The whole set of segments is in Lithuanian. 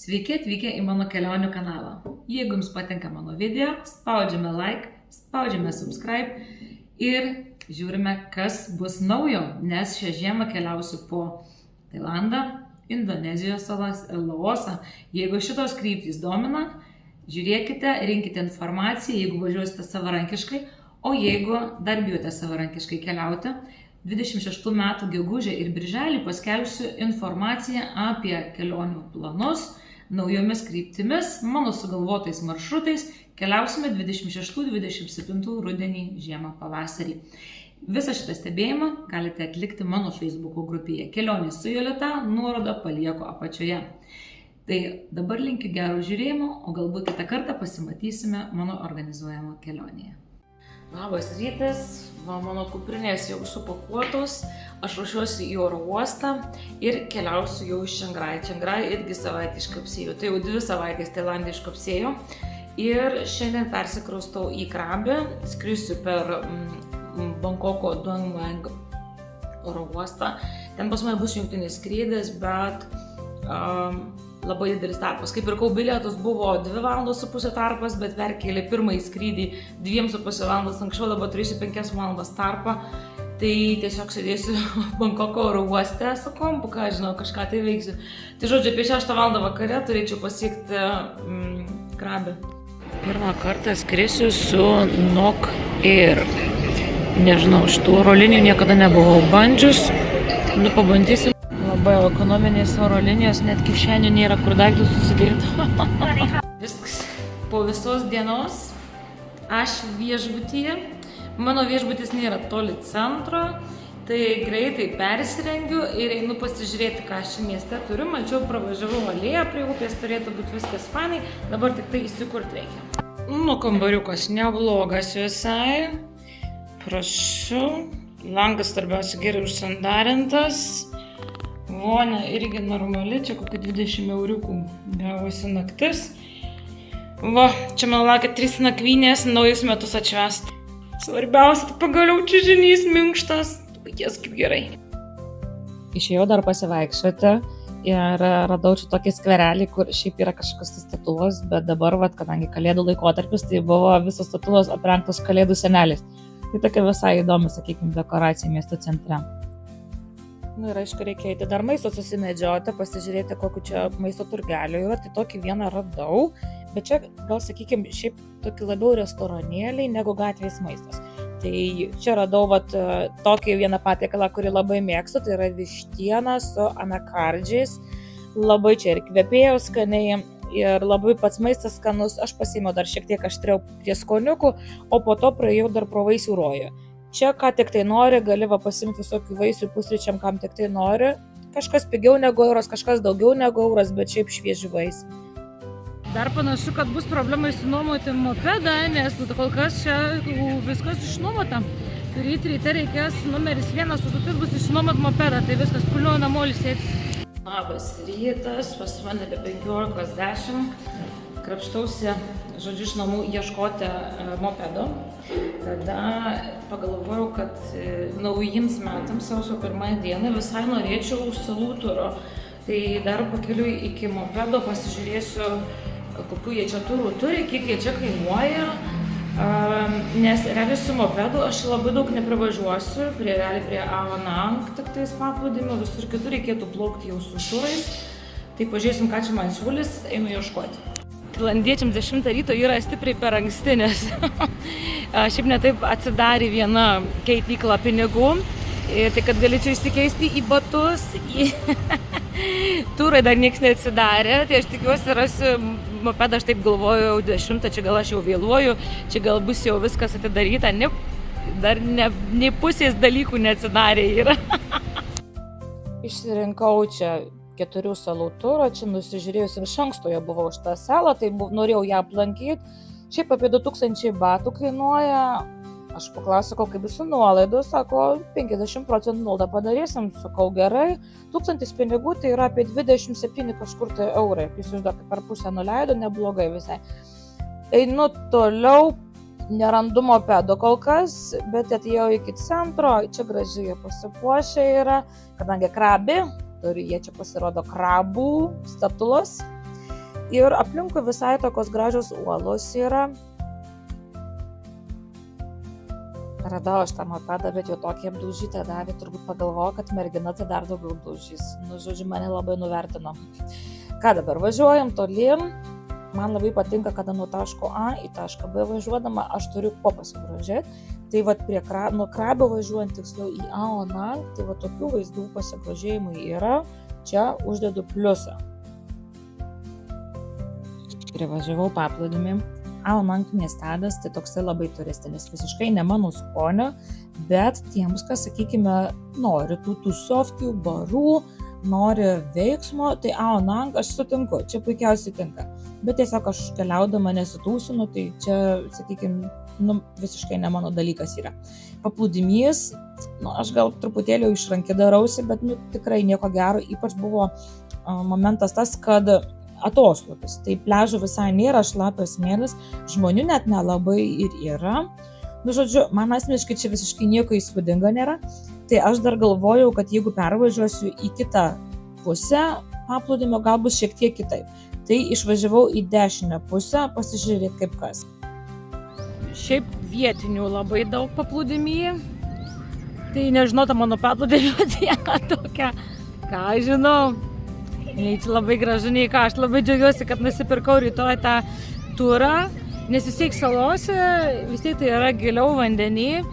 Sveiki atvykę į mano kelionių kanalą. Jeigu jums patinka mano video, spaudžiame like, spaudžiame subscribe ir žiūrime, kas bus naujo, nes šią žiemą keliausiu po Tailandą, Indonezijos salas ir Laosą. Jeigu šitos kryptys domina, žiūrėkite, rinkite informaciją, jeigu važiuosite savarankiškai, o jeigu dar bijote savarankiškai keliauti, 26 metų gegužę ir birželį paskelbsiu informaciją apie kelionių planus, naujomis kryptimis, mano sugalvotais maršrutais, keliausime 26-27 rudenį, žiemą, pavasarį. Visą šitą stebėjimą galite atlikti mano Facebook'o grupėje Kelionės su Jolita, nuorodą palieku apačioje. Tai dabar linkiu gero žiūrėjimo, o galbūt kitą kartą pasimatysime mano organizuojamo kelionėje. Labas rytas, mano kuprinės jau supakuotos, aš ruošiuosi į oro uostą ir keliausiu jau iš Čiangrai. Čiangrai irgi savaitę iškapsėjau, tai jau 2 savaitės Tailandė iškapsėjau. Ir šiandien persikraustau į Krabį, skrisiu per Bangkoko Don Mueang oro uostą. Ten pas mane bus jungtinis skrydis, bet labai didelis tarpas. Kaip pirkau bilietus, buvo 2,5 valandos tarpas, bet perkėlė pirmąjį skrydį 2,5 valandos anksčiau, dabar turėsiu 5 valandas tarpą. Tai tiesiog sėdėsiu Bangkoko oro uoste su kompu, ką žinau, kažką tai veiksiu. Tai žodžiu, apie 6 valandą vakare turėčiau pasiekti Krabį. Pirmą kartą skrisiu su Nok Air. Nežinau, šitų oro linijų niekada nebuvau bandžius. Nu, pabandysim. Labai ekonominės oro linijos, net kišenių nėra, kur daiktus susidėti. Viskas. Po visos dienos aš viešbutyje. Mano viešbutis nėra toli centro, tai greitai persirengiu ir einu pasižiūrėti, ką aš mieste turiu. Mačiau, pravažiavau alėją prie upės, turėtų būti viskas fanai, dabar tik tai įsikurti reikia. Nu, kambariukas neblogas visai. Prašau. Langas svarbiausia gerai užsandarintas. Vonia irgi normali, čia kokių 20 euriukų gavosi naktis. Va, čia man laukia 3 nakvynės, naujus metus atšvęsti. Svarbiausia, tai pagaliau čiužinys minkštas. Jas kaip gerai. Išėjau dar pasivaikščioti ir radau čia tokį skverelį, kur šiaip yra kažkokios statulos, bet dabar, kadangi kalėdų laikotarpis, tai buvo visos statulos aprengtos kalėdų seneliais. Tai tokia visai įdomi, sakykime, dekoracija miesto centre. Nu ir aišku, reikia eiti dar maisto susimedžioti, pasižiūrėti, kokiu čia maisto turgelio yra, tai tokį vieną radau, bet čia gal, sakykime, šiaip tokį labiau restoranėliai negu gatvės maistas. Tai čia radau tokį vieną patiekalą, kurį labai mėgstu, tai yra vištiena su anakardžiais, labai čia ir kvepėjo skaniai ir labai pats maistas skanus, aš pasiėmiau dar šiek tiek aštriau prie skoniukų, o po to praėjau dar pro vaisių rojų. Čia, ką tik tai nori, gali pasimti visokių vaisių pusryčiam, kam tik tai nori. Kažkas pigiau negu euras, kažkas daugiau negu euras, bet šiaip švieži vaisiai. Dar panašu, kad bus problema išsinuomoti mopedą, nes kol kas čia viskas išnuomota. Ryte reikės numeris 1, užduotis bus išsinuomoti mopedą, tai viskas puliuoju namo ilsėtis. Labas rytas, pas mane be 15:10. Krapštausi, žodžiu, iš namų ieškoti mopedo. Tada pagalvojau, kad naujiems metams, sausio 1 dieną, visai norėčiau salų turo. Tai dar pakeliui iki mopedo pasižiūrėsiu, kokių jie čia turų turi, kiek jie čia kainuoja. Nes realiai su mopedu aš labai daug neprivažiuosiu, prie Avanang, tik tais paplūdimio, visur kitur reikėtų plaukti jau su turais. Tai pažiūrėsim, ką čia man siūlys, einu ieškoti. Tailandiečiams 10 ryto yra stipriai per anksti, nes šiaip netaip atsidarė viena keitykla pinigų, tai kad galėčiau išsikeisti į batus, turai dar nieks neatsidarė, tai aš tikiuosi rasiu mopedą, aš taip galvoju, 10, čia gal aš jau vėluoju, čia gal bus jau viskas atidaryta, dar ne pusės dalykų neatsidarė yra. Išsirinkau čia 4 salų turą, čia nusižiūrėjus iš anksto jau buvau už tą salą, tai norėjau ją aplankyti. Šiaip apie 2000 batų kainuoja. Aš paklausiau, kaip su nuolaidu, sako, 50% nuolaidą padarysim, sakau, gerai. 1000 pinigų, tai yra apie 27 kažkur tai eurai. Jūs įsivaizduokit, per pusę nuleido, neblogai visai. Einu toliau, nerandu mopedo kol kas, bet atėjau iki centro, čia gražiai pasipuošę yra, kadangi Krabi. Jie čia pasirodo krabų statulos. Ir aplinkui visai tokios gražios uolos yra. Radau aš tą mopedą, bet jau tokį apdaužytą davė, turbūt pagalvojo, kad mergina tai dar daugiau apdaužys. Nu, žodžiu, mane labai nuvertino. Ką dabar, važiuojam tolyn. Man labai patinka, kada nuo taško A į tašką B važiuodama, aš turiu kuo pasigrožėti. Tai vat nuo Krabio važiuojant tiksliau į Aonang, tai va tokių vaizdų pasigrožėjimai yra. Čia uždedu pliusą. Privažiavau paplūdimį. Aonang miestelis, tai toksai labai turistinis, visiškai ne mano skonio, bet tiems, kas, sakykime, nori tų tūsofkių, barų, nori veiksmo, tai Aonang aš sutinku, čia puikiausiai tinka. Bet tiesiog aš keliaudama nesitūsinu, tai čia, sakykime, visiškai ne mano dalykas yra. Paplūdimys, aš gal truputėlį išrankį darausi, bet tikrai nieko gero, ypač buvo momentas tas, kad atoslūgis. Tai pliažo visai nėra, šlapios smėlis, žmonių net nelabai ir yra. Žodžiu, man asmeniškai čia visiškai nieko įspūdinga nėra. Tai aš dar galvojau, kad jeigu pervažiuosiu į kitą pusę paplūdimio, gal bus šiek tiek kitaip. Tai išvažiavau į dešinę pusę, pasižiūrėti kaip kas. Šiaip vietinių labai daug paplūdimyje. Tai nežinau, ta mano paplūdimio diena tokia, ką žinau. Nei čia labai gražu, nei ką. Aš labai džiaugiuosi, kad nusipirkau rytoj tą turą, nes vis tiek salose, vis tiek tai yra giliau vandenį.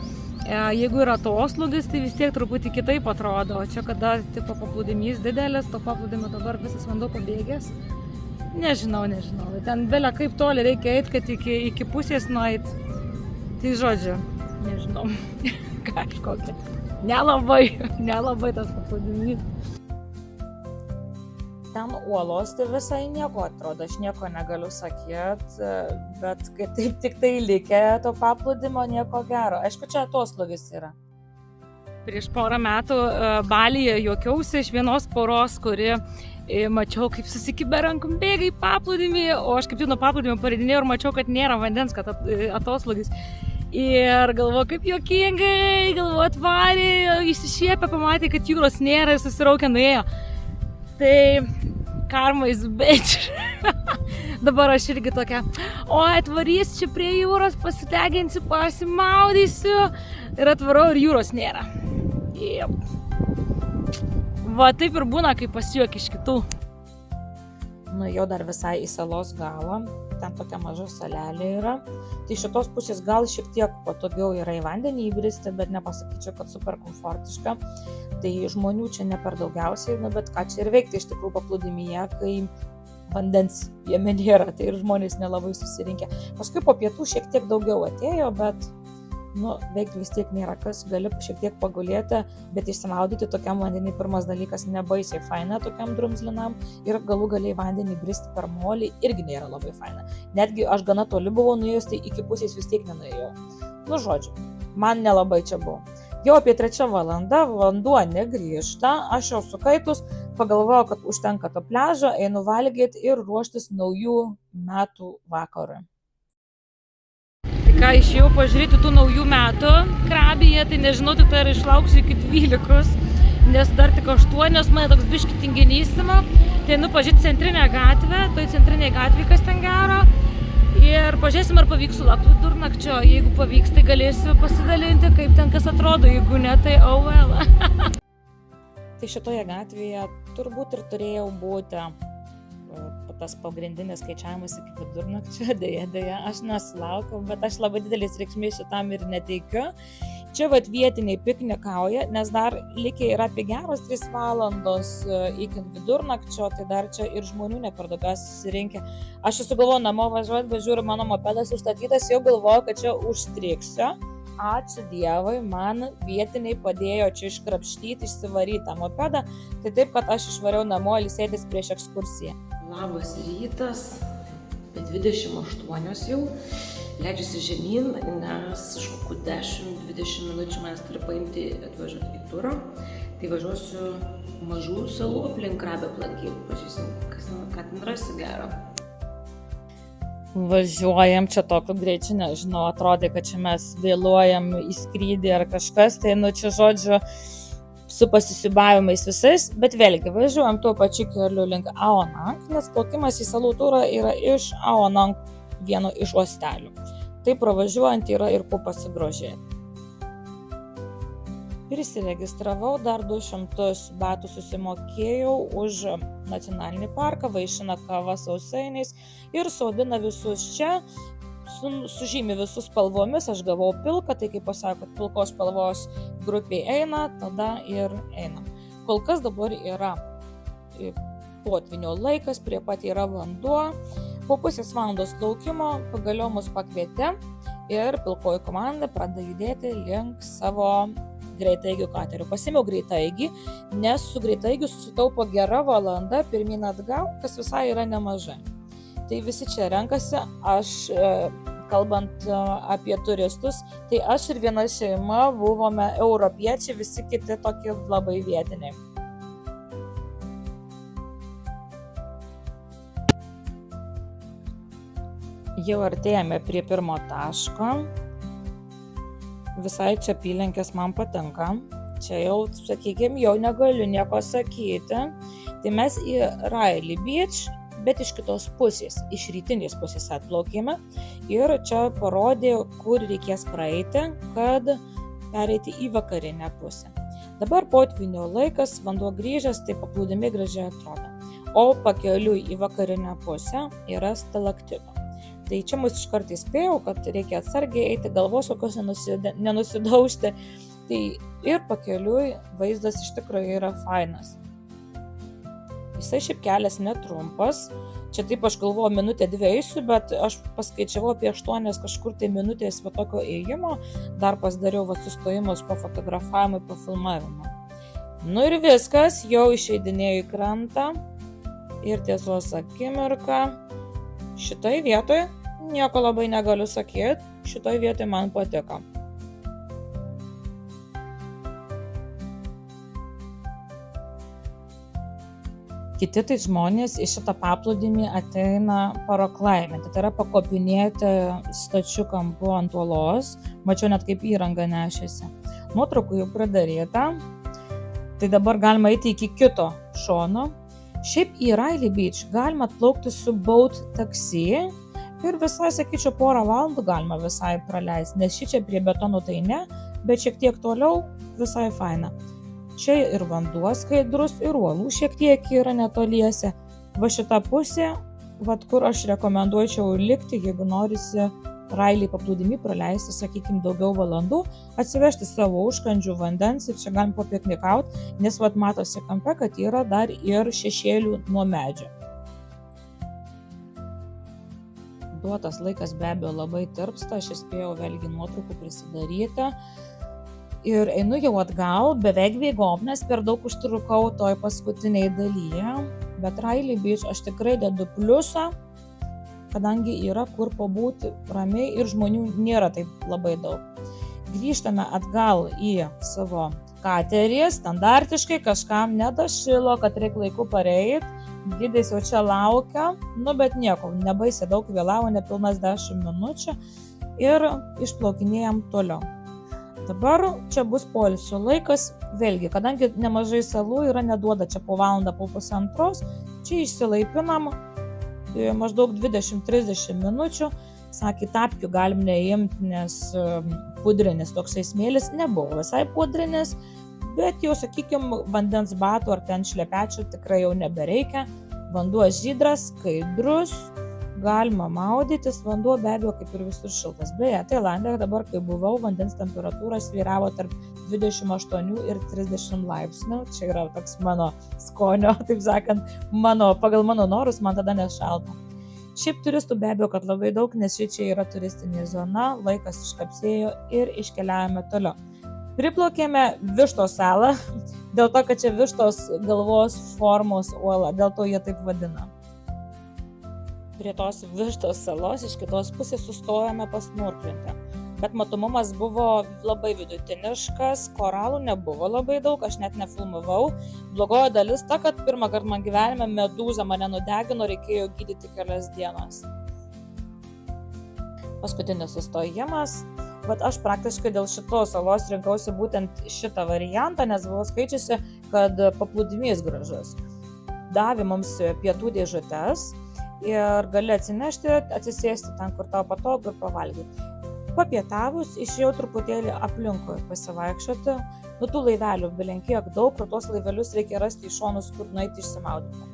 Jeigu yra atoslūgis, tai vis tiek truputį kitaip atrodo. O čia kada tipo paplūdimys didelis, to paplūdimio dabar visas vanduo pabėgęs. Nežinau. Ten belia kaip toli reikia eiti, kad iki pusės nueit. Tai žodžiu, nežinau, kažkokia. Nelabai tas paplūdimys. Ten uolos tai visai nieko atrodo, aš nieko negaliu sakyti, bet kai taip tik tai likę to paplūdimio nieko gero. Aišku, čia atoslūgis yra. Prieš porą metų Balyje juokiausi iš vienos poros, kuri mačiau, kaip susikibę rankom bėga į paplūdimį, o aš kaip tik nuo paplūdimio paridinėjau ir mačiau, kad nėra vandens, kad atoslūgis. Ir galvoju, kaip juokingai, atvarė, išsišiepė, pamatė, kad jūros nėra ir susiraukė nuėjo. Tai karma is bitch. Dabar aš irgi tokia, atvarysiu čia prie jūros, pasiteginsiu, pasimaudysiu ir atvarau ir jūros nėra. Yep. Va taip ir būna, kai pasijuoki iš kitų. Jau dar visai į salos galą, ten tokia maža salelė yra. Tai šitos pusės gal šiek tiek patogiau yra į vandenį įbristi, bet nepasakyčiau, kad super komfortiška. Tai žmonių čia ne per daugiausiai, bet ką čia ir veikti iš tikrųjų paplūdimyje, kai vandens jame nėra, tai ir žmonės nelabai susirinkę. Paskui po pietų šiek tiek daugiau atėjo, bet veikti vis tiek nėra kas, gali šiek tiek pagulėti, bet išsimaudyti tokiam vandenį pirmas dalykas nebaisiai faina tokiam drumzlinam ir galų galiai vandenį bristi per molį irgi nėra labai faina. Netgi aš gana toli buvau nuėjus, tai iki pusės vis tiek nenuėjau. Žodžiu, man nelabai čia buvo. Jau apie 3 valandą, vanduo negrįžta, aš jau sukaitus, pagalvojau, kad užtenka to pliažo, einu valgyti ir ruoštis naujų metų vakarui. Tai ką, išėjau pažiūrėti tų naujų metų Krabyje, tai nežinau, tik tai išlauksiu iki 12, nes dar tik 8, mane toks biški tinginysima. Tai pažiūrėti centrinę gatvę, tai centrinė gatvė, kas ten gero. Ir pažiūrėsim, ar pavyks sulaukti vidurnakčio. Jeigu pavyks, tai galėsiu pasidalinti, kaip ten kas atrodo, jeigu ne, tai well. Tai šitoje gatvėje turbūt ir turėjau būti tas pagrindinis skaičiavimas iki vidurnakčio, dėja, aš nesulaukiau, bet aš labai didelis reikšmės šitam ir neteikiu. Čia vietiniai piknikauja, nes dar likę yra apie geros 3 valandos iki vidurnakčio, tai dar čia ir žmonių ne per daugiausiai susirinkę. Aš sugalvojau namo važiuoti, bet žiūriu, mano mopedas užstatytas, jau galvoju, kad čia užstriksiu. Ačiū Dievui, man vietiniai padėjo čia iškrapštyti, išsivaryti tą mopedą, tai taip, kad aš išvariau namo ilsėtis prieš ekskursiją. Labas rytas, apie 28 jau. Leidžiuosi žemyn, nes už kokių 10-20 minučių manęs turi paimti atvažiuoti į turą. Tai važiuosiu mažų salų aplink Krabį aplankyti. Pažiūrėsim, ką ten rasi gero. Važiuojam čia tokiu greičiu, nežinau, atrodė, kad čia mes vėluojam į skrydį ar kažkas. Tai čia žodžiu, su pasisiūbavimais visais, bet vėlgi važiuojam tuo pačiu keliu link Aonang, nes plaukimas į salų turą yra iš Aonang vieno iš uostelių. Tai pravažiuojant yra ir kuo pasigrožėti. Prisiregistravau, dar 200 batų susimokėjau už nacionalinį parką, vaišina kava sausainiais ir sodina visus čia, sužymi visus spalvomis, aš gavau pilką, tai kaip pasako, kad pilkos spalvos grupiai eina, tada ir einam. Kol kas dabar yra potvynio laikas, prie pat yra vanduo, po pusės valandos laukimo pagaliau mus pakvietė ir pilkoji komanda pradeda judėti link savo greitaigių katerių. Pasimiau greitaigį, nes su greitaigiu susitaupo gera valanda pirmyn atgal, kas visai yra nemažai. Tai visi čia renkasi, aš kalbant apie turistus, tai aš ir viena šeima buvome europiečiai, visi kiti tokie labai vietiniai. Jau artėjame prie pirmo taško. Visai čia apylinkės man patinka. Čia jau, sakykime, jau negaliu nieko sakyti. Tai mes į Riley Beach, bet iš kitos pusės, iš rytinės pusės atplaukėme ir čia parodė, kur reikės praeiti, kad pereiti į vakarinę pusę. Dabar potvynio laikas, vanduo grįžęs, tai paplūdimiai gražiai atrodo. O pakeliui į vakarinę pusę yra stalaktitų. Tai čia mus iškart įspėjau, kad reikia atsargiai eiti, galvos kokios nenusidaužti. Tai ir pakeliui vaizdas iš tikrųjų yra fainas. Jisai šiaip kelias netrumpas. Čia taip aš galvoju minutę 2 eisiu, bet aš paskaičiavau apie 8 kažkur tai minutės va tokio ėjimo. Dar pasidariau sustojimus po fotografavimo, po filmavimo. Nu ir viskas, jau išeidinėjau į krantą. Ir tiesos akimirka. Šitoj vietoj nieko labai negaliu sakyti, šitoj vietoj man patiko. Kiti tai žmonės į šitą paplūdimį ateina paraklaiminti, tai yra pakopinėti stačiu kampu ant uolos, mačiau net kaip įranga nešėsi. Nuotraukų jau pridaryta, tai dabar galima eiti iki kito šono. Šiaip į Riley Beach galima atplaukti su boat taksi ir visai, sakyčiau, porą valandų galima visai praleisti, nes šičia prie betono tai ne, bet šiek tiek toliau visai faina. Čia ir vanduo skaidrus, ir uolų šiek tiek yra netoliese. Va šita pusė, kur aš rekomenduočiau likti, jeigu norisi Riley paplūdimy praleisti, sakykime, daugiau valandų, atsivežti savo užkandžių vandens ir čia galim papiknikauti, nes matosi kampe, kad yra dar ir šešėlių nuo medžio. Duotas laikas be abejo labai tirpsta, aš spėjau vėlgi nuotraukų prisidaryti. Ir einu jau atgal, beveik bėgom, nes per daug užtrukau toj paskutiniai dalyje, bet Riley Beach aš tikrai dedu pliusą, kadangi yra kur pabūti ramiai ir žmonių nėra taip labai daug. Grįžtame atgal į savo katerį, standartiškai kažkam nedašilo, kad reikia laiku pareit, gidais jau čia laukia, bet nieko, nebaisiai daug vėlavo, nepilnas 10 minučių ir išplaukinėjam toliau. Dabar čia bus poilsio laikas, vėlgi, kadangi nemažai salų yra, neduoda čia po valandą, po pusantros, čia išsilaipinam maždaug 20-30 minučių, sakė, tapkių galim neimti, nes pudrinis toksai smėlis nebuvo visai pudrinis, bet jau, sakykime, vandens batų ar ten šlepečių tikrai jau nebereikia, vanduo žydras, skaidrus, galima maudytis, vanduo be abejo kaip ir visur šiltas. Beje, Tailande dabar, kai buvau, vandens temperatūra svyravo tarp 28 ir 30 laipsnių. Čia yra toks mano skonio, taip sakant, pagal mano norus, man tada nešalta. Šiaip turistų be abejo, kad labai daug, nes čia yra turistinė zona, laikas iškapsėjo ir iškeliavome toliau. Priplaukėme Vištos salą, dėl to, kad čia Vištos galvos formos uola, dėl to jie taip vadina. Prie tos Vištos salos iš kitos pusės sustojome pasnorklinti, bet matomumas buvo labai vidutiniškas, koralų nebuvo labai daug, aš net nefilmavau. Blogoji dalis ta, kad pirmą kartą man gyvenime medūza mane nudegino, reikėjo gydyti kelias dienas. Paskutinis sustojimas, Bet aš praktiškai dėl šitos salos rinkausi būtent šitą variantą, nes buvau skaičiusi, kad paplūdimys gražus. Davė mums pietų dėžutes ir gali atsinešti, atsisėsti ten, kur tau patogu ir pavalgyti. Papietavus išėjau truputėlį aplinkui pasivaikščioti. Tų laivelių belenkiek daug, pro tuos laivelius reikia rasti į šonus, kur nueiti išsimaudyti.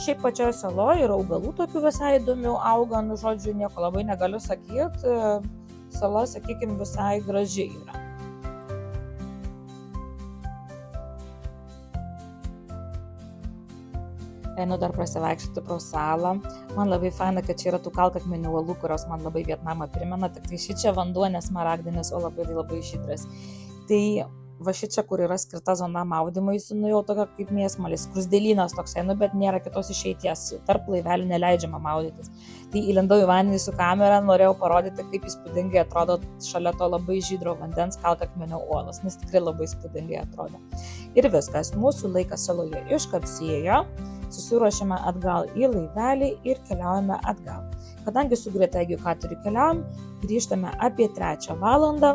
Šiaip pačioje saloje yra augalų tokių visai įdomių auga, žodžiu, nieko labai negaliu sakyti. Sala, sakykime, visai graži yra. Einu dar prasivaikščioti pro salą. Man labai faina, kad čia yra tų kalkakmenių uolų, kurios man labai Vietnamą primena. Tik tai šičia vanduo nesmaragdinis, o labai žydras. Tai va šičia, kur yra skirta zona maudymui, jau tokia kaip mėsmalis, krusdėlynas toksai, bet nėra kitos išeities, tarp laivelių neleidžiama maudytis. Tai įlindau į vandenį su kamera, norėjau parodyti, kaip įspūdingai atrodo šalia to labai žydro vandens kalkakmenio uolos, nes tikrai labai įspūdingai atrodo. Ir viskas, mūsų laikas saloje iškapsėjo, susiruošėme atgal į laivelį ir keliaujame atgal. Kadangi su Greta Edukatoriu keliaujam, grįžtame apie 3 valandą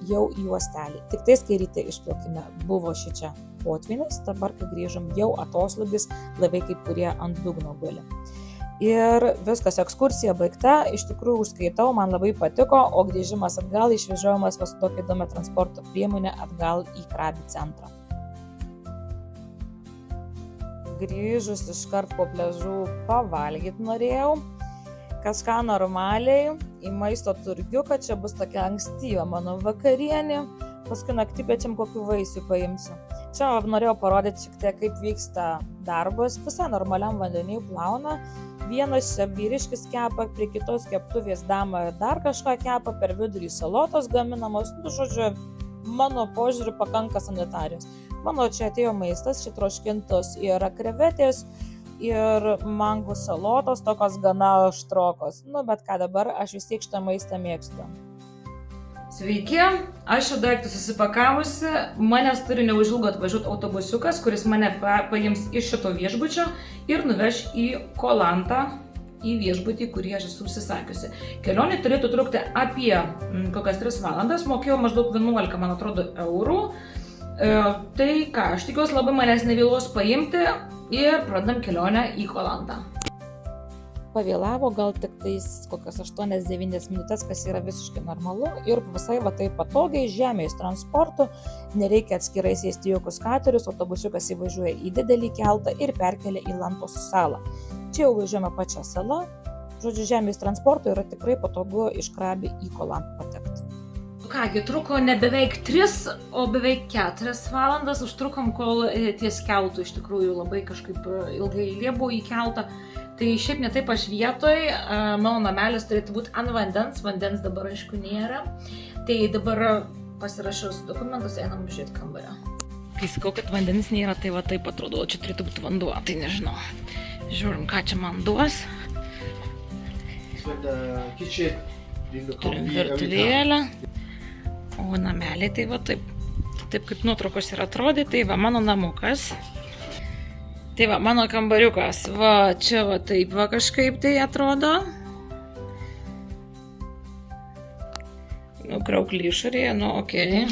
jau į uostelį. Tik tais, kai ryte išplaukime, buvo šičia potvynis, dabar, kai grįžom, jau atoslūgis, laivai kaip kurie ant dugno guli. Ir viskas, ekskursija baigta, iš tikrųjų užskaitau, man labai patiko, o grįžimas atgal išvežiojamas su tokia įdomia transporto priemonė atgal į Krabi centrą. Grįžus iškart po pliažų pavalgyti norėjau. Kažką normaliai, į maisto turgiuką, čia bus tokia ankstyva mano vakarienė, paskui naktipiečiam kokių vaisių paimsiu. Čia norėjau parodyti šiek tiek, kaip vyksta darbas, visai normaliam vandenį plauna, vienas čia vyriškis kepa, prie kitos keptuvės dama dar kažką kepa, per vidurį salotos gaminamos, žodžiu, mano požiūriu pakanka sanitarijos. Mano čia atėjo maistas, čia troškintos yra krevetės, ir mangų salotos, tokios gana aštrokos. Bet ką dabar, aš vis tiek šitą maistą mėgstu. Sveiki, aš jau daiktus susipakavusi, manęs turi neužilgo atvažiuoti autobusiukas, kuris mane paims iš šito viešbučio ir nuveš į Kolantą, į viešbutį, kurį aš esu užsisakiusi. Kelionė turėtų trukti apie kokias 3 valandas, mokėjau maždaug 11, man atrodo, eurų. Tai ką, aš tikiuosi labai manęs nevėluos paimti ir pradam kelionę į Kolantą. Pavėlavo gal tik tais kokias 8-9 minutės, kas yra visiškai normalu ir visai va taip patogiai žemės transportu, nereikia atskirai sėsti jokius katerius, autobusiukas įvažiuoja į didelį keltą ir perkelia į Lantos salą. Čia jau važiuojame pačią salą, žodžiu, žemės transportu yra tikrai patogu iš Krabi į Kolantą patekti. Kągi, truko ne beveik 3, o beveik 4 valandas, užtrukom, kol ties keltų iš tikrųjų labai kažkaip ilgai eilė buvo į keltą. Tai šiaip ne taip aš vietoj, mano namelis turėtų būti ant vandens dabar aišku nėra. Tai dabar pasirašiau dokumentus, einam žiūrėti kambario. Kai sakau, kad vandens nėra, tai va taip atrodo, čia turėtų būti vanduo, tai nežinau. Žiūrim, ką čia man duos. Turim virtuvėlę. O nameliai tai va taip kaip nuotraukos ir atrodė, tai va mano namukas. Tai va mano kambariukas, va čia va taip va kažkaip tai atrodo. Krauklį išorėje, okei.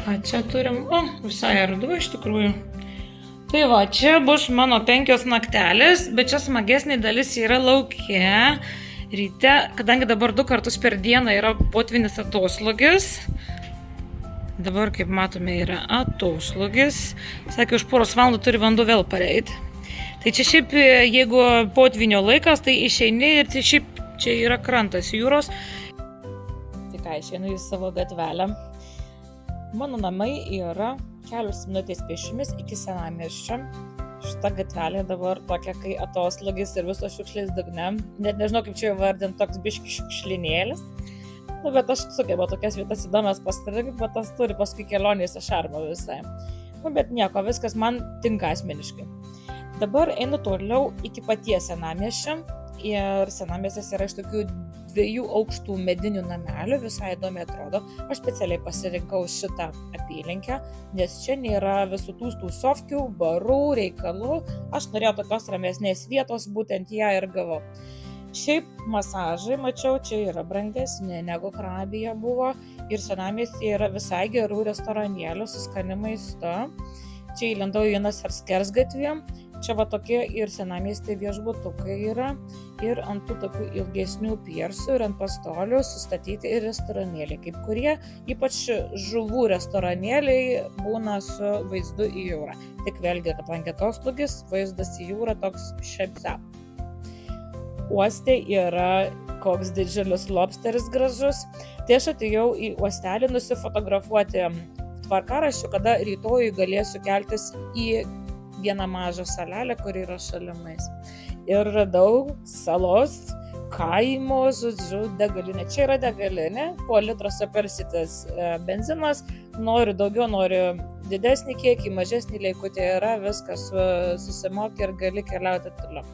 Ką čia turim? Visai erdvu iš tikrųjų. Tai va, čia bus mano 5 naktelės, bet čia smagesnė dalis yra lauke. Ryte, kadangi dabar 2 kartus per dieną yra potvynis atoslūgis, dabar, kaip matome, yra atoslūgis, sakė, už poros valandų turi vanduo vėl pareiti. Tai čia šiaip, jeigu potvynio laikas, tai išeini ir tai šiaip čia yra krantas jūros. Tai ką, išeinu į savo gatvelę. Mano namai yra kelios minutės pėsčiomis iki senamiesčio. Šita gatvelė dabar tokia, kai atoslūgis ir visos šiukšlės dugne. Net nežinau, kaip čia įvardinti, toks biški šiukšlinėlis. Bet aš sugebu tokias vietas įdomias pasirinkti, bet tas turi paskui kelionėse šarmą visai. Bet nieko, viskas man tinka asmeniškai. Dabar einu toliau iki paties senamiesčio. Ir senamiestis yra iš tokių 2 aukštų medinių namelių, visai įdomiai atrodo. Aš specialiai pasirinkau šitą apylinkę, nes čia nėra visų tų sofkių, barų, reikalų. Aš norėjau tokios ramesnės vietos, būtent ją ir gavau. Šiaip masažai, mačiau, čia yra brangesni negu Krabyje buvo ir senamiestyje yra visai gerų restoranėlių su skaniu maistu. Čia įlindau į vieną skersgatvį, čia va tokie ir senamiestyje viešbutukai yra ir ant tų tokių ilgesnių piersų ir ant pastolių sustatyti ir restoranėliai, kaip kurie, ypač žuvų restoranėliai būna su vaizdu į jūrą. Tik vėlgi, kadangi atostogis, vaizdas į jūrą toks šiaip sau. Uoste yra koks didžiulis lobsteris gražus. Tai aš atėjau į uostelį nusifotografuoti tvarkaraščių, kada rytoj galėsiu keltis į vieną mažą salelę, kuri yra šalimais. Ir radau salos kaimo, žodžiu, degalinė. Čia yra degalinė, po litrą supersitas benzinas, noriu daugiau, noriu didesnį kiekį, mažesnį leikutį yra, viskas susimoki ir gali keliauti toliau.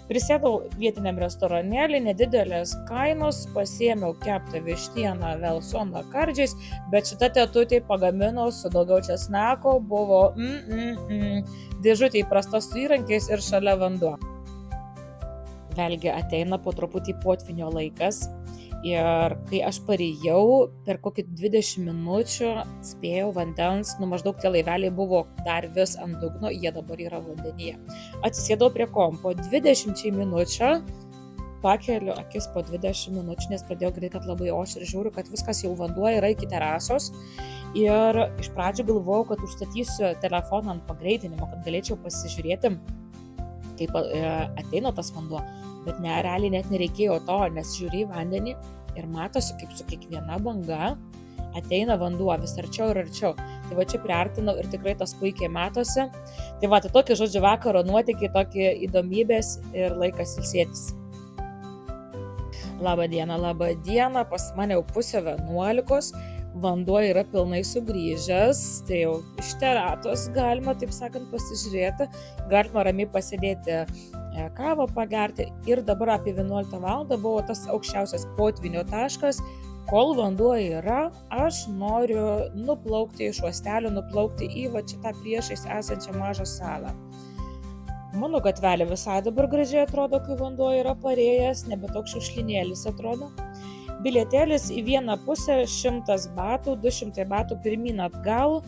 Prisėdau vietiniam restoranėlį, nedidelės kainos, pasiėmiau keptą vištieną velsono kardžiais, bet šita tetutė pagamino su daugiau česnako, buvo dėžutė įprasta su įrankiais ir šalia vanduo. Vėlgi ateina po truputį potvinio laikas ir kai aš parėjau, per kokį 20 minučių spėjau vandens, maždaug tie laiveliai buvo dar vis ant dugno, jie dabar yra vandenyje. Atsisėdau prie kompo, 20 minučių, pakeliu akis po 20 minučių, nes pradėjau greitai, kad labai oš ir žiūriu, kad viskas jau vanduo yra iki terasos. Ir iš pradžių galvojau, kad užstatysiu telefoną ant pagreitinimo, kad galėčiau pasižiūrėti, kaip ateina tas vanduo. Bet ne, realiai net nereikėjo to, nes žiūri į vandenį ir matosi, kaip su kiekviena banga ateina vanduo vis arčiau ir arčiau. Tai va čia priartinau ir tikrai tas puikiai matosi. Tai va, tai tokie žodžiu vakaro nuotykiai, tokie įdomybės ir laikas ilsėtis. Labą dieną, pas mane jau 10:30, vanduo yra pilnai sugrįžęs, tai jau iš teratos galima, taip sakant, pasižiūrėti, galima ramiai pasėdėti kavą pagerti ir dabar apie 11 val. Buvo tas aukščiausias potvinio taškas, kol vanduo yra, aš noriu nuplaukti iš uostelio, nuplaukti į va šitą priešais esančią mažą salą. Mano gatvelė visai dabar gražiai atrodo, kai vanduo yra parėjęs, nebe toks šiukšlinėlis atrodo. Bilietėlis į vieną pusę 100 batų, 200 batų pirmyn atgal,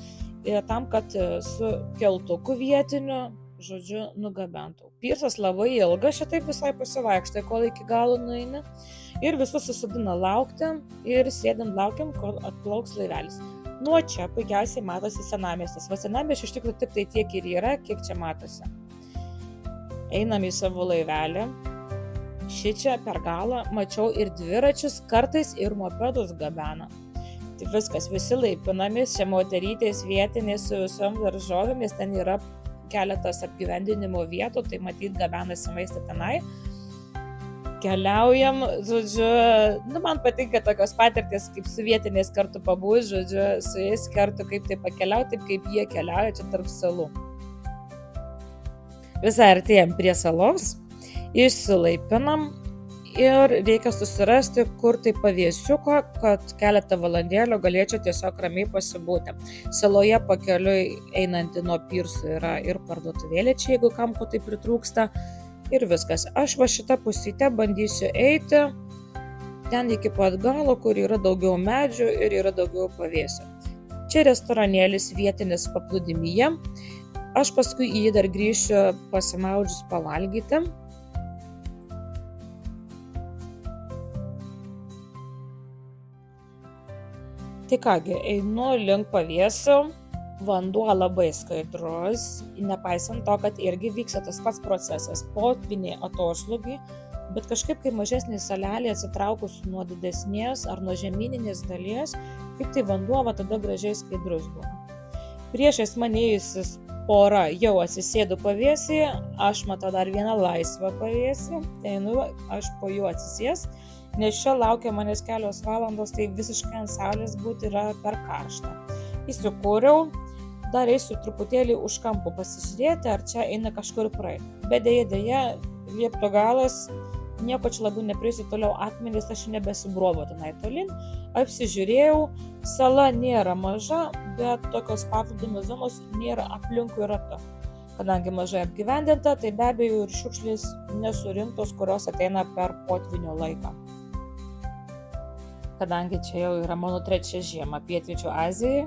tam, kad su keltuku vietiniu, žodžiu, nugabentų. Pirsas labai ilgas, šitaip visai pasivaikštai, kol iki galo nueini. Ir visus susodina laukti ir sėdint laukiam, kol atplauks laivelis. Nuo čia puikiausiai matosi senamiestis. Va senamiestis iš tikrųjų tik tai tiek ir yra, kiek čia matosi. Einam į savo laivelį. Šičia per galą mačiau ir dviračius, kartais ir mopedus gabena. Tai viskas, visi laipinamis, čia moterytės vietinės su visom daržovėmis, ten yra keletas apgyvendinimo vietų, tai matyt gabenasi maistą tenai. Keliaujam, žodžiu, man patinka tokios patirtys, kaip su vietiniais kartu pabūs, žodžiu, su jais kartu kaip tai pakeliauti, taip kaip jie keliauja čia tarp salų. Visai artėjam prie salos, išsilaipinam ir reikia susirasti, kur tai pavėsiuko, kad keletą valandėlių galėčiau tiesiog ramiai pasibūti. Saloje pakeliui einanti nuo pirsų yra ir parduotuvėlė čia, jeigu kam ko tai pritrūksta. Ir viskas. Aš va šitą pusytę bandysiu eiti ten iki pat galo, kur yra daugiau medžių ir yra daugiau pavėsio. Čia restoranėlis vietinis paplūdimyje. Aš paskui į jį dar grįšiu pasimaudžius pavalgyti. Tai kągi, einu link pavėsio. Vanduo labai skaidrus, nepaisant to, kad irgi vyksta tas pats procesas, potviniai atoslūgiai, bet kažkaip kai mažesnė salelė atsitraukus nuo didesnės ar nuo žemyninės dalies, kaip tai vanduo va tada gražiai skaidrus buvo. Priešais manėjusis pora jau atsisėdu pavėsyje, aš matau dar vieną laisvą pavėsį, tai aš po jų atsisės, nes čia laukia manęs kelios valandos, tai visiškai ant saulės būti yra per karšta. Įsikūriau, dar eisiu truputėlį už kampų pasižiūrėti, ar čia eina kažkur praeiti. Bet dėja, liepto galas, nieko čia labiau neprieisiu, toliau akmenys, aš nebesibroviau tenai tolin. Apsižiūrėjau, sala nėra maža, bet tokios paplūdimio zonos nėra aplinkui ratu. Kadangi mažai apgyvendinta, tai be abejo ir šiukšlės nesurinktos, kurios ateina per potvynio laiką. Kadangi čia jau yra mano 3 žiema Pietryčių Azijai,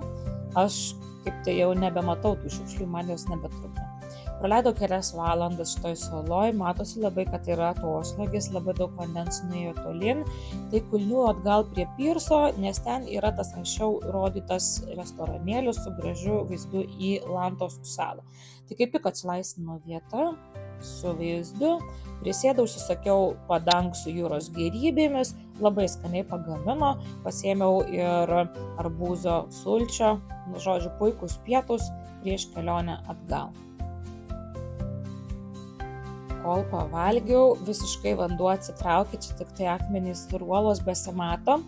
aš kaip tai jau nebematau tų šiukšlių, man jos nebetrukdo. Praleidau kelias valandas šitoj saloj, matosi labai, kad yra atoslūgis, labai daug vandens nuėjo tolyn, tai kulniu atgal prie pirso, nes ten yra tas anksčiau rodytas restoranėlis su gražiu vaizdu į Lantos salą. Tai kaip tik atsilaisvino vieta su vaizdu, prisėdau, užsisakiau padang su jūros gėrybėmis, labai skaniai pagamino, pasiėmiau ir arbūzo sulčio, žodžiu, puikus pietus prieš kelionę atgal. Kol pavalgiau, visiškai vanduo atsitraukė, čia tik tai akmenys ir uolos besimato.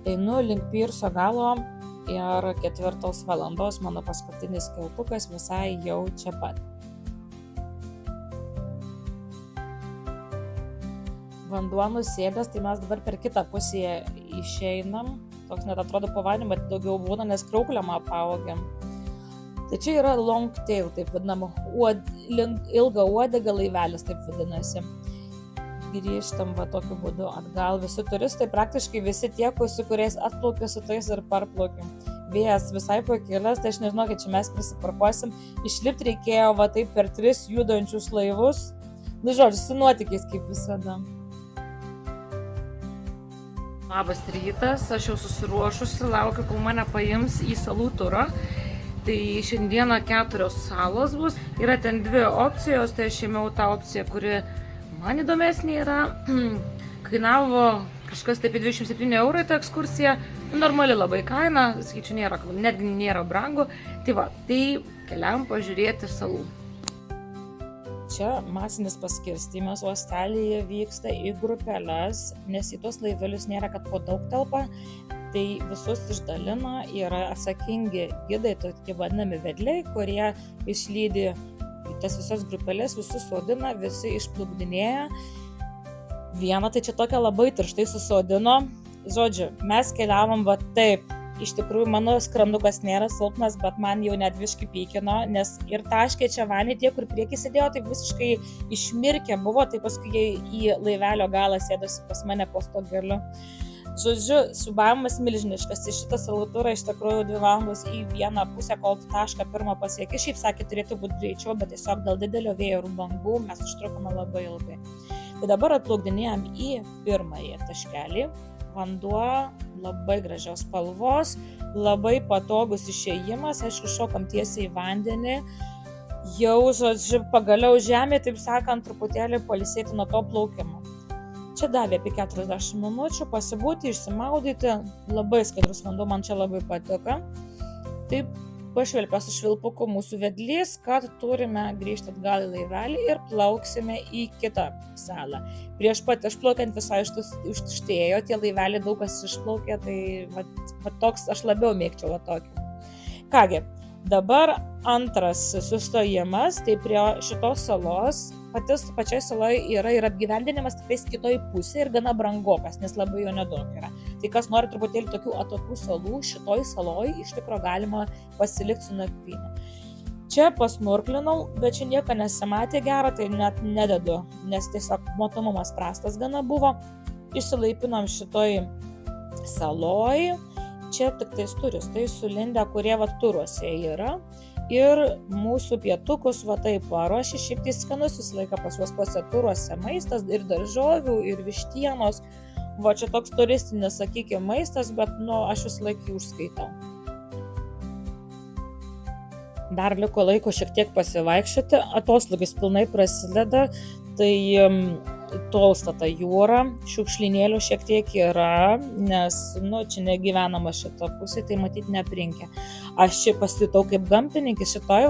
Einu link pirso galo ir 4 valandos mano paskutinis keltukas visai jau čia pat. Vanduo nusėdęs, tai mes dabar per kitą pusę išeinam. Toks net atrodo po vandeniu, bet daugiau būna, nes krauklėm apaugiam. Tai čia yra long tail, taip vadinama, ilga uodega laivelis, taip vadinasi. Grįžtam va tokiu būdu atgal. Visi turistai, praktiškai visi tie, su kuriais atplaukė, su tais ir parplaukėm. Vėjas visai pakilęs, tai aš nežinau, kad čia mes prisiparkuosim. Išlipti reikėjo va taip per 3 judančius laivus. Nu, žodžiu, su nuotykiais kaip visada. Labas rytas, aš jau susiruošusi, laukiu, kol mane paims į salų turą. Tai šiandieną 4 salos bus, yra ten 2 opcijos, tai aš ėmiau tą opciją, kuri man įdomesnė yra, kainavo kažkas taip 27 eurai ta ekskursija, normali labai kaina, sakyčiau, netgi nėra brangu, tai va, tai keliam pažiūrėti salų. Čia masinis paskirstymas uostelyje vyksta į grupeles, nes į tos laivelius nėra, kad po daug telpa. Tai visus išdalina, yra atsakingi gidai, tokie vadinami vedliai, kurie išlydi tas visas grupelės, visus sodina, visi išplukdinėja. Vieną tai čia tokia labai tirštai susodino. Žodžiu, mes keliavom va taip. Iš tikrųjų, mano skrandukas nėra silpnas, bet man jau net viškai pykino, nes ir taškė čia vanį tie, kur priekį sėdėjo, tai visiškai išmirkę buvo, tai paskui jie į laivelio galą sėdosi pas mane po stogeliu. Žodžiu, siūbavimas milžiniškas. Į šitą salų turą iš tikrųjų 2 valandos į vieną pusę, kol tašką pirmą pasiekė. Šiaip sakė, turėtų būti greičiau, bet tiesiog dėl didelio vėjo ir bangų mes užtrukome labai ilgai. Tai dabar atplaukdinėjom į pirmąjį taškelį. Vanduo labai gražios spalvos, labai patogus išėjimas, aišku, šokam tiesiai į vandenį. Jau, žodžiu, pagaliau žemė, taip sakant, truputėlį pailsėti nuo to plaukimo. Čia davė apie 40 minučių pasibūti, išsimaudyti, labai skaidrus vanduo, man čia labai patiko. Taip pašvilpė su švilpuku mūsų vedlys, kad turime grįžti atgal į laivelį ir plauksime į kitą salą. Prieš pat išplaukiant visai užtuštėjo, tie laiveliai daug kas išplaukė, tai va toks aš labiau mėgčiau va tokį. Kągi, dabar antras sustojimas, tai prie šitos salos. Pačiai saloje yra ir apgyvendinimas tiktais kitoj pusėje ir gana brangokas, nes labai jo nedaug yra. Tai kas nori truputėlį tokių atokių salų, šitoj saloje iš tikro galima pasilikti su nakvyne. Čia pasmurklinau, bet čia nieko nesimatė gero, tai net nededu, nes tiesiog matomumas prastas gana buvo. Išsilaipinom šitoj saloj, čia tik tais turistai sulindę, kurie va turuose yra. Ir mūsų pietukus va taip paruošė, šiaip tai skanus visą laiką pas juos tuose turuose maistas ir daržovių, ir vištienos. Va čia toks turistinis, sakykime, maistas, bet aš visą laiką užskaitau. Dar liko laiko šiek tiek pasivaikščioti, atoslūgis pilnai prasideda, tai tolsta ta jūra, šiukšlinėlių šiek tiek yra, nes čia negyvenama šita pusė, tai matyti neprinkia. Aš čia pasitau kaip gamtininkis, šitoj